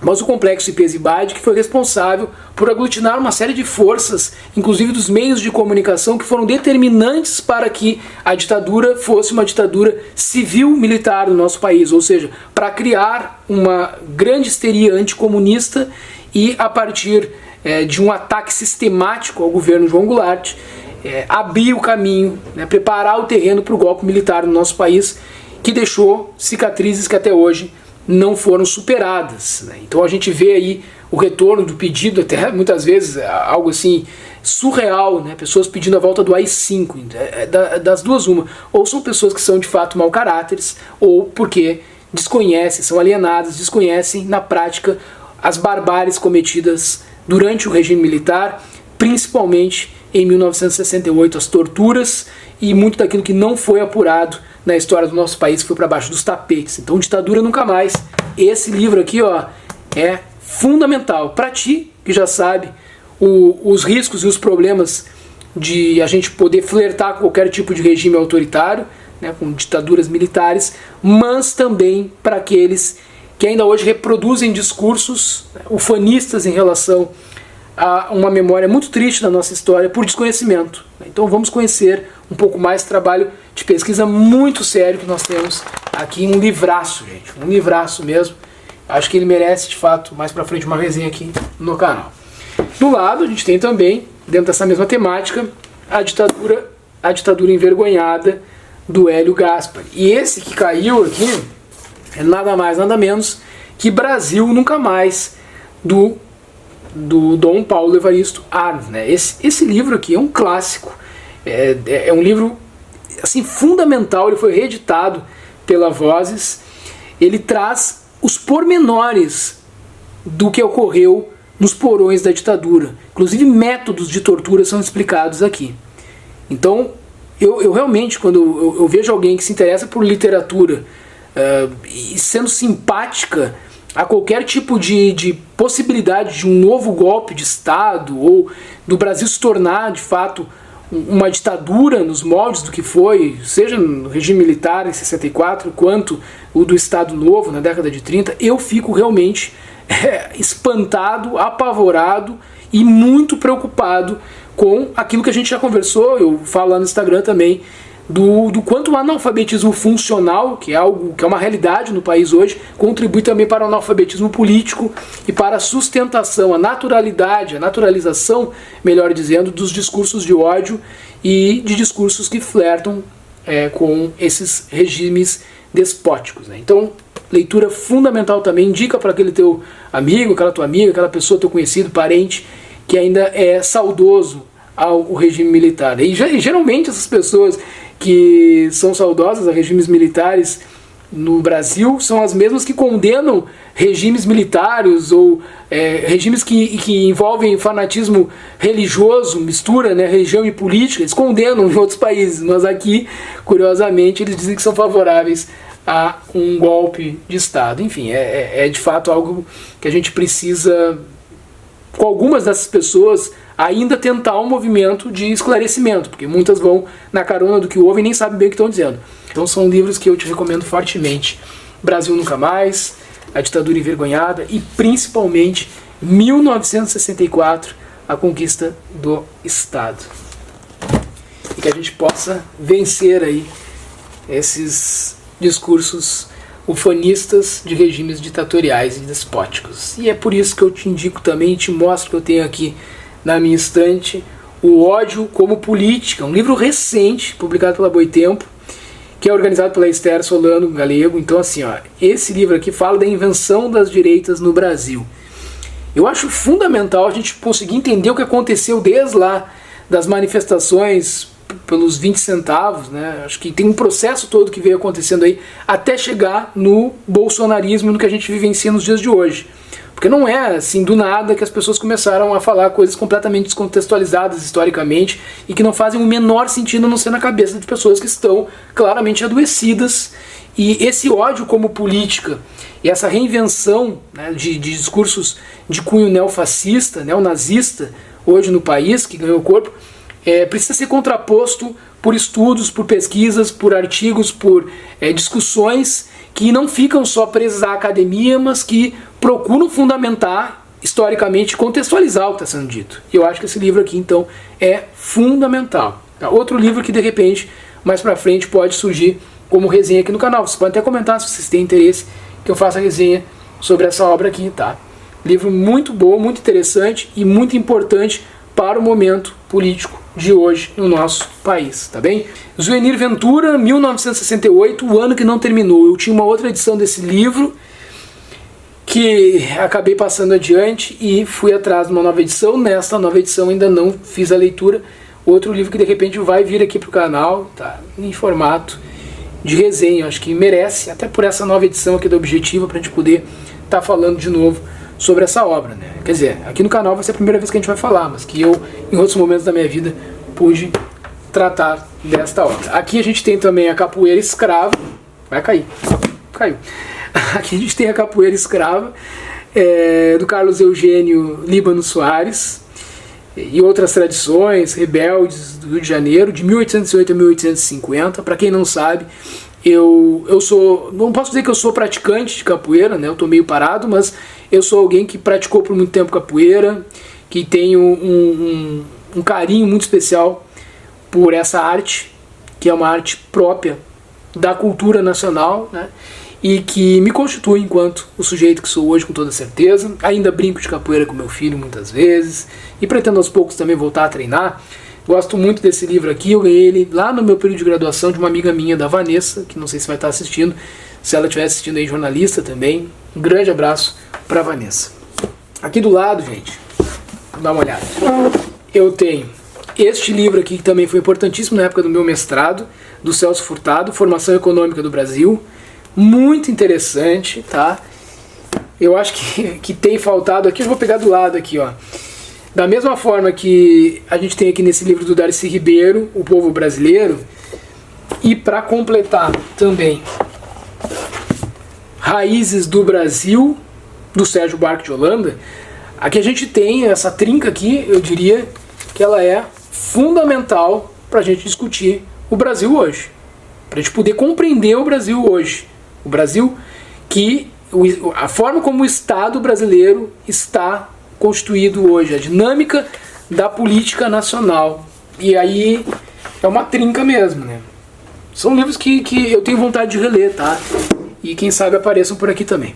Mas o complexo Ipês-Ibade, que foi responsável por aglutinar uma série de forças, inclusive dos meios de comunicação, que foram determinantes para que a ditadura fosse uma ditadura civil-militar no nosso país, ou seja, para criar uma grande histeria anticomunista e, a partir de um ataque sistemático ao governo João Goulart, abrir o caminho, né, preparar o terreno para o golpe militar no nosso país, que deixou cicatrizes que até hoje não foram superadas, né? Então a gente vê aí o retorno do pedido, até muitas vezes algo assim surreal, né? Pessoas pedindo a volta do AI-5, das duas uma, ou são pessoas que são de fato mau caráteres, ou porque desconhecem, são alienadas, desconhecem na prática as barbáries cometidas durante o regime militar, principalmente em 1968, as torturas e muito daquilo que não foi apurado na história do nosso país, que foi para baixo dos tapetes. Então, ditadura nunca mais. Esse livro aqui, ó, é fundamental para ti, que já sabe os riscos e os problemas de a gente poder flertar com qualquer tipo de regime autoritário, né, com ditaduras militares, mas também para aqueles que ainda hoje reproduzem discursos, né, ufanistas em relação a uma memória muito triste da nossa história por desconhecimento. Então vamos conhecer um pouco mais o trabalho de pesquisa muito sério que nós temos aqui um livraço, gente, um livraço mesmo. Acho que ele merece, de fato, mais pra frente uma resenha aqui no canal. Do lado, a gente tem também, dentro dessa mesma temática, a ditadura envergonhada do Hélio Gaspari. E esse que caiu aqui é nada mais, nada menos que Brasil Nunca Mais, do Dom Paulo Evaristo Arns, né? Esse livro aqui é um clássico, é um livro assim, fundamental, ele foi reeditado pela Vozes, ele traz os pormenores do que ocorreu nos porões da ditadura, inclusive métodos de tortura são explicados aqui. Então, eu realmente, quando eu vejo alguém que se interessa por literatura e sendo simpática a qualquer tipo de possibilidade de um novo golpe de Estado ou do Brasil se tornar, de fato, uma ditadura nos moldes do que foi, seja no regime militar em 64, quanto o do Estado Novo na década de 30, eu fico realmente espantado, apavorado e muito preocupado com aquilo que a gente já conversou, eu falo lá no Instagram também, do quanto o analfabetismo funcional, que é algo que é uma realidade no país hoje, contribui também para o analfabetismo político e para a sustentação, a naturalidade, a naturalização, melhor dizendo, dos discursos de ódio e de discursos que flertam com esses regimes despóticos, né? Então, leitura fundamental também, indica para aquele teu amigo, aquela tua amiga, aquela pessoa, teu conhecido, parente, que ainda é saudoso ao regime militar. E geralmente essas pessoas que são saudosas a regimes militares no Brasil são as mesmas que condenam regimes militares ou regimes que envolvem fanatismo religioso, mistura, né, religião e política, eles condenam em outros países, mas aqui, curiosamente, eles dizem que são favoráveis a um golpe de Estado. Enfim, é de fato algo que a gente precisa, com algumas dessas pessoas, ainda tentar um movimento de esclarecimento, porque muitas vão na carona do que ouvem e nem sabem bem o que estão dizendo. Então são livros que eu te recomendo fortemente. Brasil Nunca Mais, A Ditadura Envergonhada e principalmente 1964, A Conquista do Estado. E que a gente possa vencer aí esses discursos ufanistas de regimes ditatoriais e despóticos. E é por isso que eu te indico também, te mostro que eu tenho aqui na minha estante O Ódio como Política, um livro recente, publicado pela Boitempo, que é organizado pela Esther Solano Galego. Então assim, esse livro aqui fala da invenção das direitas no Brasil. Eu acho fundamental a gente conseguir entender o que aconteceu desde lá das manifestações pelos 20 centavos, né? Acho que tem um processo todo que veio acontecendo aí até chegar no bolsonarismo, no que a gente vivencia nos dias de hoje. Porque não é assim do nada que as pessoas começaram a falar coisas completamente descontextualizadas historicamente e que não fazem o menor sentido a não ser na cabeça de pessoas que estão claramente adoecidas. E esse ódio como política e essa reinvenção, né, de discursos de cunho neofascista, neonazista, hoje no país, que ganhou corpo, precisa ser contraposto por estudos, por pesquisas, por artigos, por discussões que não ficam só presas à academia, mas que procuram fundamentar historicamente, contextualizar o que está sendo dito. E eu acho que esse livro aqui, então, é fundamental. Outro livro que, de repente, mais pra frente pode surgir como resenha aqui no canal. Vocês podem até comentar se vocês têm interesse que eu faça resenha sobre essa obra aqui, tá? Livro muito bom, muito interessante e muito importante para o momento político de hoje no nosso país, tá bem? Zuenir Ventura, 1968, o ano que não terminou. Eu tinha uma outra edição desse livro que acabei passando adiante e fui atrás de uma nova edição. Nesta nova edição ainda não fiz a leitura. Outro livro que de repente vai vir aqui pro canal, tá? Em formato de resenha. Acho que merece, até por essa nova edição aqui do Objetivo, pra gente poder estar falando de novo sobre essa obra, né? Quer dizer, aqui no canal vai ser a primeira vez que a gente vai falar, mas que eu, em outros momentos da minha vida, pude tratar desta obra. Aqui a gente tem também a Capoeira Escrava. Vai cair. Caiu. Aqui a gente tem a Capoeira Escrava, do Carlos Eugênio Líbano Soares, e outras tradições rebeldes do Rio de Janeiro, de 1808 a 1850. Para quem não sabe, eu sou, não posso dizer que eu sou praticante de capoeira, né? Eu tô meio parado, mas eu sou alguém que praticou por muito tempo capoeira, que tem um carinho muito especial por essa arte, que é uma arte própria da cultura nacional, né? E que me constitui enquanto o sujeito que sou hoje, com toda certeza. Ainda brinco de capoeira com meu filho muitas vezes e pretendo aos poucos também voltar a treinar. Gosto muito desse livro aqui, eu ganhei ele lá no meu período de graduação de uma amiga minha, da Vanessa, que não sei se vai estar assistindo, se ela estiver assistindo aí, jornalista também. Um grande abraço para Vanessa. Aqui do lado, gente, dá uma olhada. Eu tenho este livro aqui, que também foi importantíssimo na época do meu mestrado, do Celso Furtado, Formação Econômica do Brasil. Muito interessante, tá? Eu acho que tem faltado aqui, eu vou pegar do lado aqui, ó. Da mesma forma que a gente tem aqui nesse livro do Darcy Ribeiro, O Povo Brasileiro, e para completar também Raízes do Brasil, do Sérgio Buarque de Holanda, aqui a gente tem essa trinca aqui, eu diria que ela é fundamental para a gente discutir o Brasil hoje, para a gente poder compreender o Brasil hoje. O Brasil, a forma como o Estado brasileiro está constituído hoje, a dinâmica da política nacional. E aí é uma trinca mesmo, né? São livros que eu tenho vontade de reler, tá? E quem sabe apareçam por aqui também.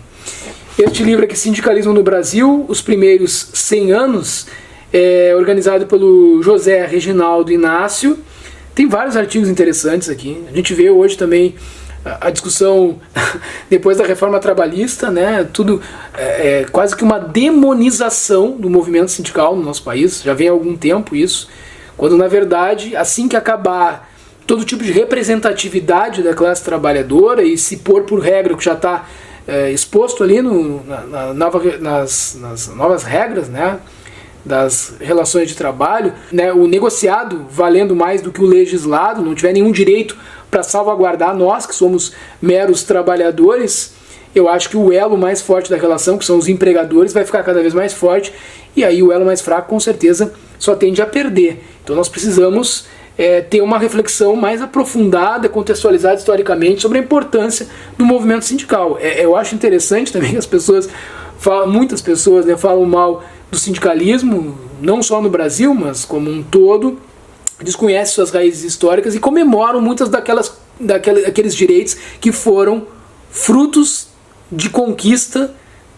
Este livro aqui, Sindicalismo no Brasil, os primeiros 100 anos, é organizado pelo José Reginaldo Inácio. Tem vários artigos interessantes aqui. A gente vê hoje também a discussão depois da reforma trabalhista, né? Tudo é quase que uma demonização do movimento sindical no nosso país. Já vem há algum tempo isso, quando na verdade, assim que acabar todo tipo de representatividade da classe trabalhadora e se pôr por regra o que já está exposto ali nas novas regras, né, das relações de trabalho, né, o negociado valendo mais do que o legislado, não tiver nenhum direito para salvaguardar nós, que somos meros trabalhadores, eu acho que o elo mais forte da relação, que são os empregadores, vai ficar cada vez mais forte, e aí o elo mais fraco, com certeza, só tende a perder. Então nós precisamos ter uma reflexão mais aprofundada, contextualizada historicamente, sobre a importância do movimento sindical. Eu acho interessante também que as pessoas, muitas pessoas, né, falam mal do sindicalismo, não só no Brasil, mas como um todo, desconhecem suas raízes históricas e comemoram muitas daqueles direitos que foram frutos de conquista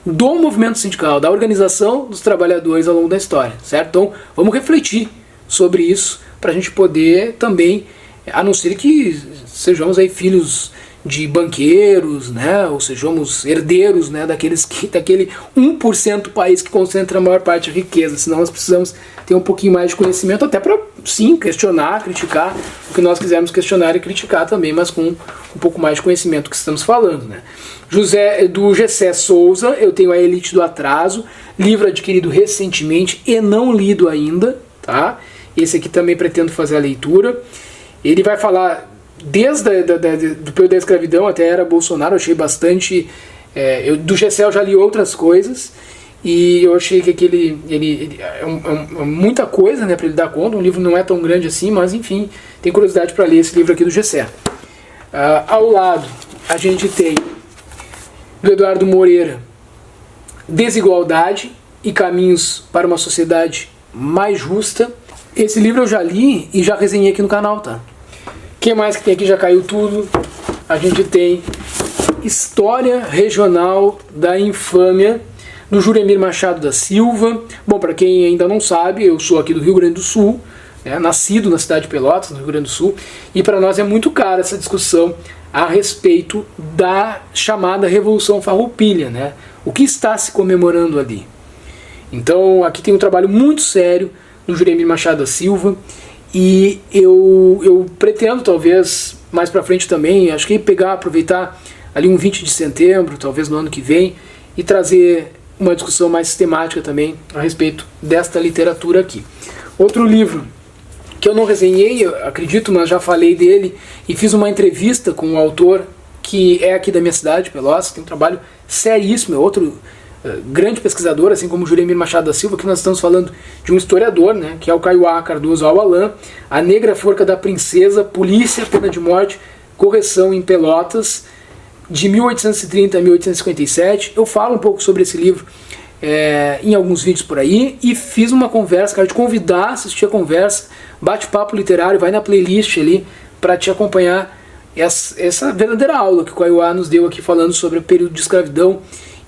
do movimento sindical, da organização dos trabalhadores ao longo da história, certo? Então vamos refletir sobre isso para a gente poder também, a não ser que sejamos aí filhos de banqueiros, né, ou sejamos herdeiros, né, daquele 1% do país que concentra a maior parte da riqueza, senão nós precisamos ter um pouquinho mais de conhecimento, até para, sim, questionar, criticar o que nós quisermos questionar e criticar também, mas com um pouco mais de conhecimento do que estamos falando, né. Do Gessé Souza, eu tenho A Elite do Atraso, livro adquirido recentemente e não lido ainda, tá? Esse aqui também pretendo fazer a leitura. Ele vai falar desde do período da escravidão até a era Bolsonaro. Eu achei bastante... do Gessé eu já li outras coisas e eu achei que ele é muita coisa, né, para ele dar conta. Um livro não é tão grande assim, mas enfim, tem curiosidade para ler esse livro aqui do Gessé. Ao lado a gente tem do Eduardo Moreira, Desigualdade e Caminhos para uma Sociedade Mais Justa. Esse livro eu já li e já resenhei aqui no canal, tá? O que mais que tem aqui? Já caiu tudo. A gente tem História Regional da Infâmia, do Juremir Machado da Silva. Bom, para quem ainda não sabe, eu sou aqui do Rio Grande do Sul, né, nascido na cidade de Pelotas, no Rio Grande do Sul, e para nós é muito cara essa discussão a respeito da chamada Revolução Farroupilha, né? O que está se comemorando ali? Então, aqui tem um trabalho muito sério do Juremir Machado da Silva, e eu pretendo, talvez, mais pra frente também, acho que aproveitar ali um 20 de setembro, talvez no ano que vem, e trazer uma discussão mais sistemática também a respeito desta literatura aqui. Outro livro que eu não resenhei, eu acredito, mas já falei dele, e fiz uma entrevista com um autor que é aqui da minha cidade, Pelotas, tem um trabalho seríssimo, é outro grande pesquisador, assim como o Juremir Machado da Silva, que nós estamos falando de um historiador, né, que é o Kaiowá Cardoso Aualan, A Negra Forca da Princesa, Polícia, Pena de Morte, Correção em Pelotas, de 1830 a 1857. Eu falo um pouco sobre esse livro em alguns vídeos por aí, e fiz uma conversa, quero te convidar a assistir a conversa, bate-papo literário, vai na playlist ali para te acompanhar essa verdadeira aula que o Kaiowá nos deu aqui falando sobre o período de escravidão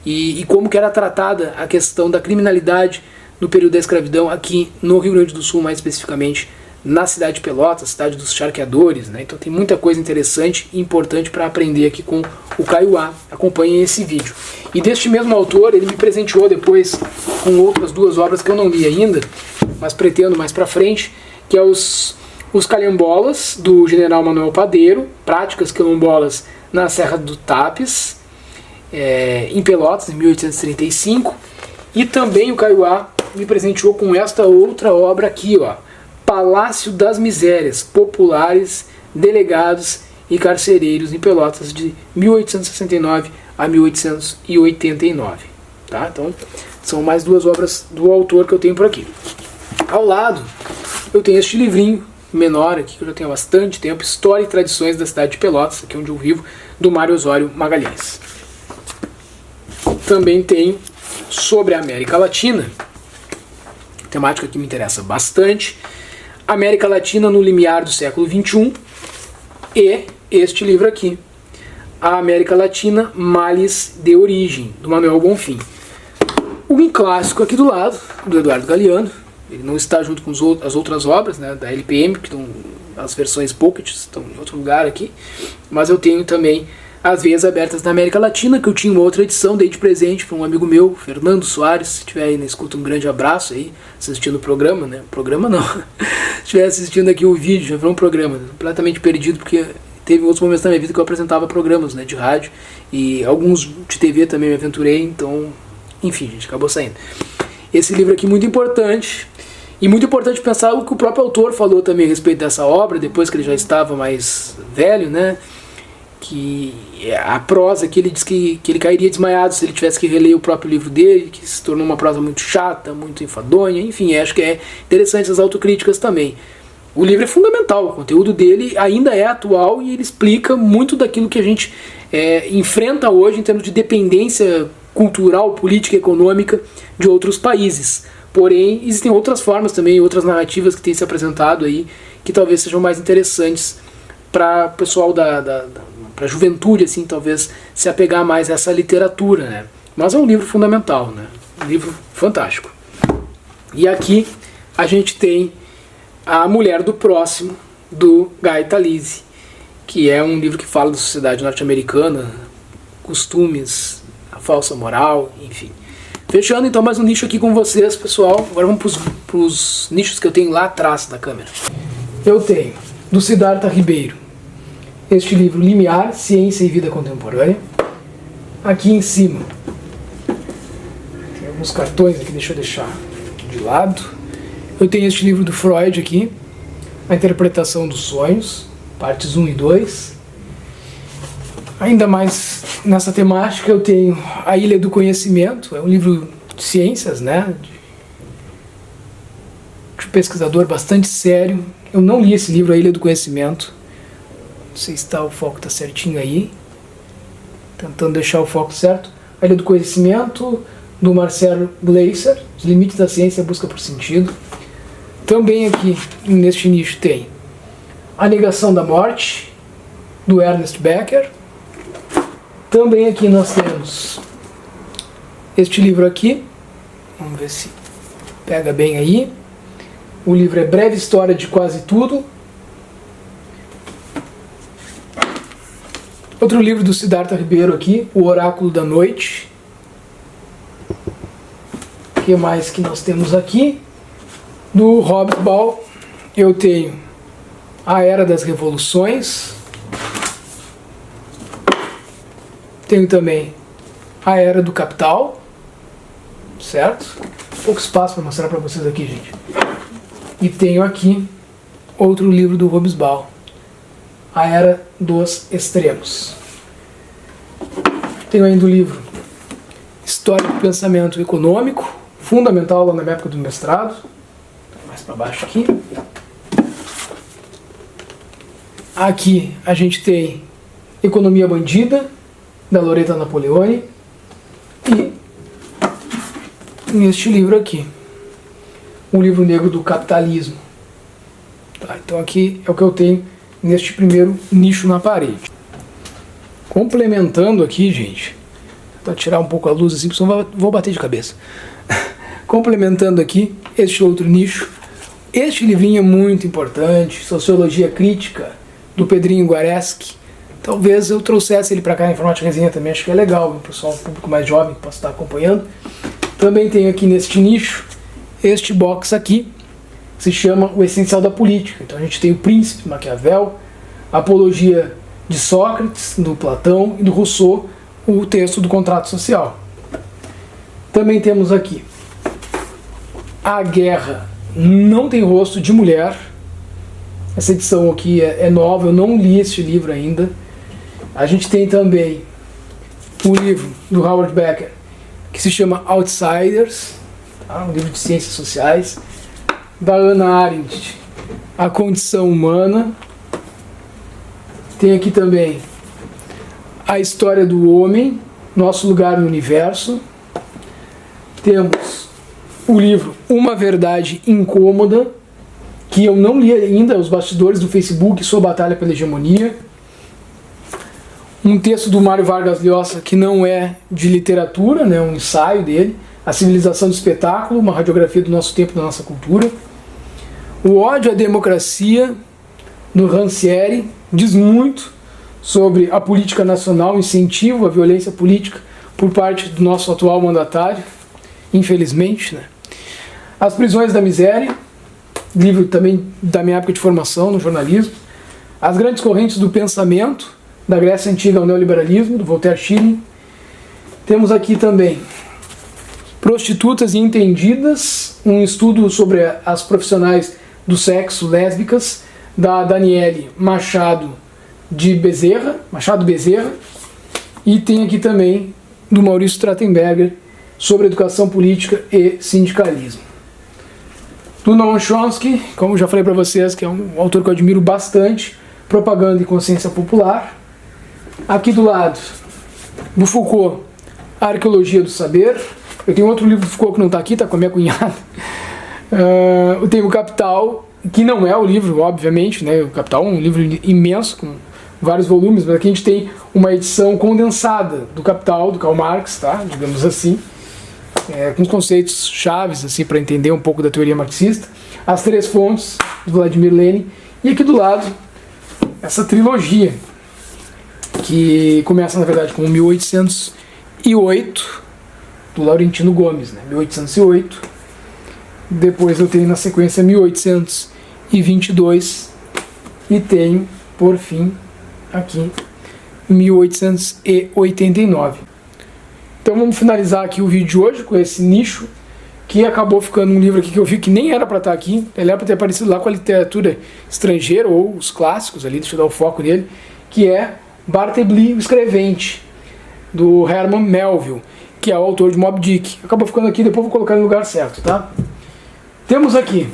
e como que era tratada a questão da criminalidade no período da escravidão aqui no Rio Grande do Sul, mais especificamente na cidade de Pelotas, cidade dos charqueadores, né? Então tem muita coisa interessante e importante para aprender aqui com o Kaiowá. Acompanhem esse vídeo. E deste mesmo autor, ele me presenteou depois com outras 2 obras que eu não li ainda, mas pretendo mais para frente, que é os Calhambolas, do general Manuel Padeiro, Práticas Quilombolas na Serra do Tapes, em Pelotas, em 1835. E também o Kaiowá me presenteou com esta outra obra aqui, ó, Palácio das Misérias, Populares, Delegados e Carcereiros em Pelotas, de 1869 a 1889. Tá? Então, são mais 2 obras do autor que eu tenho por aqui. Ao lado, eu tenho este livrinho menor aqui, que eu já tenho há bastante tempo, História e Tradições da Cidade de Pelotas, aqui onde eu vivo, do Mário Osório Magalhães. Também tenho sobre a América Latina, temática que me interessa bastante, América Latina no limiar do século XXI, e este livro aqui, A América Latina, Males de Origem, do Manuel Bonfim. Um clássico aqui do lado, do Eduardo Galeano. Ele não está junto com as outras obras, né, da LPM, que estão, as versões Pocket estão em outro lugar aqui, mas eu tenho também As Veias Abertas da América Latina, que eu tinha uma outra edição, dei de presente para um amigo meu, Fernando Soares. Se estiver aí na escuta, um grande abraço aí, assistindo o programa, né? Programa não. Se estiver assistindo aqui o vídeo, já virou um programa, completamente perdido, porque teve outros momentos da minha vida que eu apresentava programas, né, de rádio, e alguns de TV também me aventurei, então, enfim, gente, acabou saindo. Esse livro aqui muito importante, e muito importante pensar o que o próprio autor falou também a respeito dessa obra, depois que ele já estava mais velho, né, que a prosa que ele diz que ele cairia desmaiado se ele tivesse que reler o próprio livro dele, que se tornou uma prosa muito chata, muito enfadonha, enfim, acho que é interessante as autocríticas também. O livro é fundamental, o conteúdo dele ainda é atual e ele explica muito daquilo que a gente enfrenta hoje em termos de dependência cultural, política e econômica de outros países. Porém, existem outras formas também, outras narrativas que têm se apresentado aí, que talvez sejam mais interessantes para o pessoal para a juventude, assim, talvez se apegar mais a essa literatura, né? Mas é um livro fundamental, né? Um livro fantástico. E aqui a gente tem A Mulher do Próximo, do Guy Talese, que é um livro que fala da sociedade norte-americana, costumes, a falsa moral, enfim. Fechando então mais um nicho aqui com vocês, pessoal. Agora vamos para os nichos que eu tenho lá atrás da câmera. Eu tenho, do Siddhartha Ribeiro, este livro Limiar, Ciência e Vida Contemporânea. Aqui em cima tem alguns cartões aqui, deixa eu deixar de lado. Eu tenho este livro do Freud aqui, A Interpretação dos Sonhos, partes 1 e 2. Ainda mais nessa temática eu tenho A Ilha do Conhecimento, é um livro de ciências, né, de um pesquisador bastante sério. Eu não li esse livro, A Ilha do Conhecimento. Não sei se o foco está certinho aí. Tentando deixar o foco certo. A Ilha do Conhecimento, do Marcelo Gleiser, Os Limites da Ciência, Busca por Sentido. Também aqui, neste nicho, tem A Negação da Morte, do Ernest Becker. Também aqui nós temos este livro aqui. Vamos ver se pega bem aí. O livro é Breve História de Quase Tudo. Outro livro do Siddhartha Ribeiro aqui, O Oráculo da Noite. O que mais que nós temos aqui? Do Hobsbawm, eu tenho A Era das Revoluções. Tenho também A Era do Capital. Certo? Pouco espaço para mostrar para vocês aqui, gente. E tenho aqui outro livro do Hobsbawm, A Era dos Extremos. Tenho ainda o livro História do Pensamento Econômico, fundamental lá na minha época do mestrado. Mais para baixo aqui. Aqui a gente tem Economia Bandida, da Loretta Napoleoni. E neste livro aqui, O Livro Negro do Capitalismo. Tá, então aqui é o que eu tenho neste primeiro nicho na parede. Complementando aqui, gente, para tirar um pouco a luz assim, senão vou bater de cabeça. Complementando aqui este outro nicho, este livrinho é muito importante, Sociologia Crítica, do Pedrinho Guareschi. Talvez eu trouxesse ele para cá na Informática Resenha também, acho que é legal, o pessoal, um público mais jovem que possa estar acompanhando. Também tenho aqui neste nicho, este box aqui, que se chama O Essencial da Política. Então a gente tem o Príncipe, Maquiavel, Apologia de Sócrates, do Platão, e do Rousseau, o texto do Contrato Social. Também temos aqui A Guerra Não Tem Rosto, de Mulher. Essa edição aqui é nova, eu não li este livro ainda. A gente tem também o livro do Howard Becker, que se chama Outsiders, tá? Um livro de ciências sociais. Da Hannah Arendt, A Condição Humana. Tem aqui também A História do Homem, Nosso Lugar no Universo. Temos o livro Uma Verdade Incômoda, que eu não li ainda, Os Bastidores do Facebook, Sua Batalha pela Hegemonia. Um texto do Mário Vargas Llosa, que não é de literatura, né, um ensaio dele, A Civilização do Espetáculo, uma radiografia do nosso tempo e da nossa cultura. O Ódio à Democracia, do Rancière, diz muito sobre a política nacional, incentivo à violência política por parte do nosso atual mandatário, infelizmente, né? As Prisões da Miséria, livro também da minha época de formação no jornalismo. As Grandes Correntes do Pensamento, da Grécia Antiga ao Neoliberalismo, do Voltaire Schilling. Temos aqui também Prostitutas e Entendidas, um estudo sobre as profissionais do sexo, lésbicas, da Daniele Machado Bezerra. E tem aqui também do Maurício Trachtenberger, sobre educação política e sindicalismo. Do Noam Chomsky, como já falei para vocês, que é um autor que eu admiro bastante, Propaganda e Consciência Popular. Aqui do lado, do Foucault, A Arqueologia do Saber. Eu tenho outro livro do Foucault que não está aqui, está com a minha cunhada. Eu tenho o Capital, que não é o livro, obviamente, né? O Capital é um livro imenso, com vários volumes, mas aqui a gente tem uma edição condensada do Capital, do Karl Marx, tá? Digamos assim, com conceitos chaves assim, para entender um pouco da teoria marxista. As Três Fontes, do Vladimir Lenin. E aqui do lado, essa trilogia, que começa, na verdade, com 1808, do Laurentino Gomes, né? 1808. Depois eu tenho na sequência 1822 e tenho, por fim, aqui 1889. Então vamos finalizar aqui o vídeo de hoje com esse nicho, que acabou ficando um livro aqui que eu vi que nem era para estar aqui. Ele era para ter aparecido lá com a literatura estrangeira ou os clássicos ali, deixa eu dar o foco nele, que é Bartleby, o Escrevente, do Herman Melville, que é o autor de Moby Dick. Acabou ficando aqui, depois vou colocar no lugar certo, tá? Temos aqui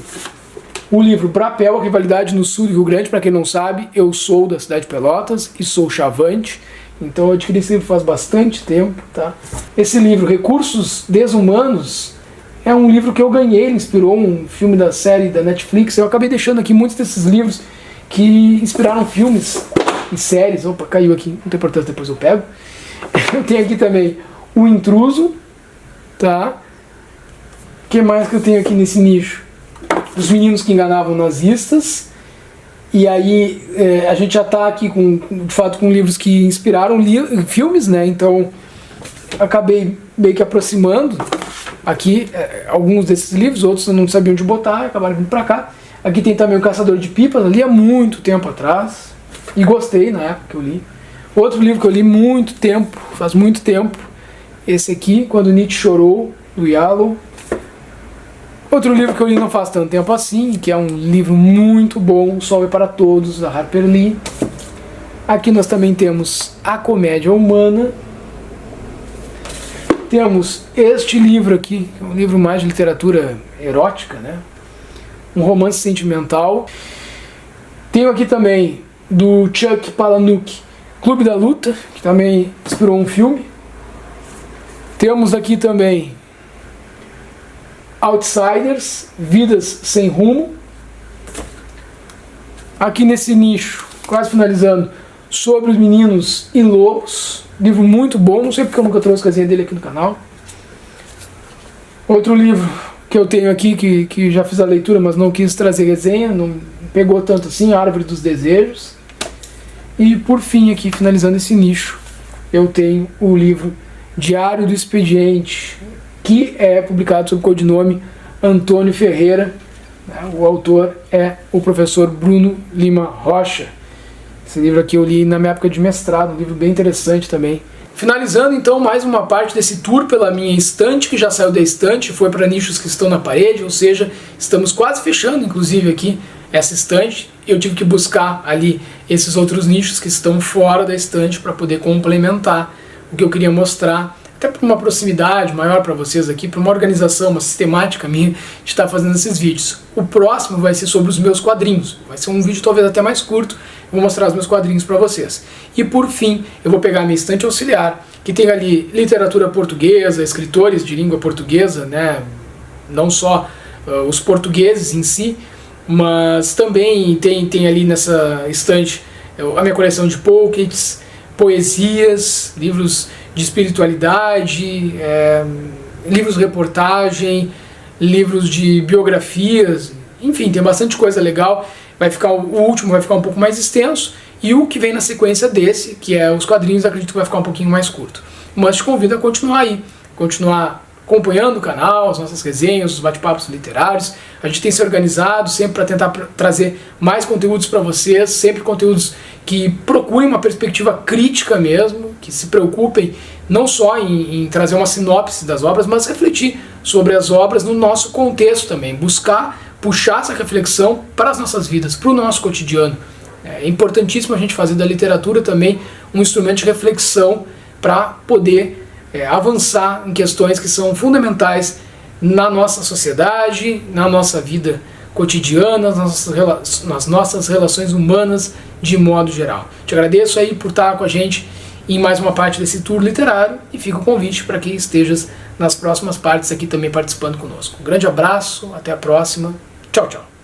o livro Brapel, a Rivalidade no Sul do Rio Grande. Para quem não sabe, eu sou da cidade de Pelotas e sou chavante, então eu adquiri esse livro faz bastante tempo, tá? Esse livro, Recursos Desumanos, é um livro que eu ganhei, ele inspirou um filme da série da Netflix. Eu acabei deixando aqui muitos desses livros que inspiraram filmes e séries. Opa, caiu aqui, não tem importância, depois eu pego. Eu tenho aqui também O Intruso, tá? O que mais que eu tenho aqui nesse nicho? Os Meninos que Enganavam Nazistas. E aí a gente já está aqui de fato com livros que inspiraram filmes, né? Então acabei meio que aproximando aqui alguns desses livros, outros eu não sabia onde botar, acabaram vindo para cá. Aqui tem também O Caçador de Pipas, eu li há muito tempo atrás e gostei na época que eu li. Outro livro que eu li muito tempo, faz muito tempo, esse aqui, Quando Nietzsche Chorou, do Yalom. Outro livro que eu li não faz tanto tempo assim, que é um livro muito bom, O Sol é para Todos, da Harper Lee. Aqui nós também temos A Comédia Humana. Temos este livro aqui, que é um livro mais de literatura erótica, né? Um romance sentimental. Tenho aqui também, do Chuck Palahniuk, Clube da Luta, que também inspirou um filme. Temos aqui também Outsiders, Vidas Sem Rumo. Aqui nesse nicho quase finalizando, Sobre os Meninos e Lobos, livro muito bom, não sei porque eu nunca trouxe casinha dele aqui no canal. Outro livro que eu tenho aqui, que já fiz a leitura, mas não quis trazer resenha, não pegou tanto assim, Árvore dos Desejos. E por fim aqui, finalizando esse nicho, eu tenho o livro Diário do Expediente, que é publicado sob o codinome Antônio Ferreira. O autor é o professor Bruno Lima Rocha. Esse livro aqui eu li na minha época de mestrado, um livro bem interessante também. Finalizando então mais uma parte desse tour pela minha estante, que já saiu da estante, foi para nichos que estão na parede, ou seja, estamos quase fechando inclusive aqui essa estante. Eu tive que buscar ali esses outros nichos que estão fora da estante para poder complementar o que eu queria mostrar, até por uma proximidade maior para vocês aqui, para uma organização, uma sistemática minha de estar fazendo esses vídeos. O próximo vai ser sobre os meus quadrinhos, vai ser um vídeo talvez até mais curto, eu vou mostrar os meus quadrinhos para vocês. E por fim, eu vou pegar a minha estante auxiliar, que tem ali literatura portuguesa, escritores de língua portuguesa, né? Não só os portugueses em si, mas também tem ali nessa estante a minha coleção de pockets, poesias, livros de espiritualidade, livros de reportagem, livros de biografias, enfim, tem bastante coisa legal. O último vai ficar um pouco mais extenso, e o que vem na sequência desse, que é os quadrinhos, acredito que vai ficar um pouquinho mais curto. Mas te convido a continuar aí, continuar acompanhando o canal, as nossas resenhas, os bate-papos literários. A gente tem se organizado sempre para tentar trazer mais conteúdos para vocês, sempre conteúdos que procurem uma perspectiva crítica mesmo, que se preocupem não só em trazer uma sinopse das obras, mas refletir sobre as obras no nosso contexto também, buscar puxar essa reflexão para as nossas vidas, para o nosso cotidiano. É importantíssimo a gente fazer da literatura também um instrumento de reflexão para poder avançar em questões que são fundamentais na nossa sociedade, na nossa vida cotidiana, nas nossas relações humanas de modo geral. Te agradeço aí por estar com a gente em mais uma parte desse tour literário e fica o convite para que estejas nas próximas partes aqui também participando conosco. Um grande abraço, até a próxima. Tchau, tchau.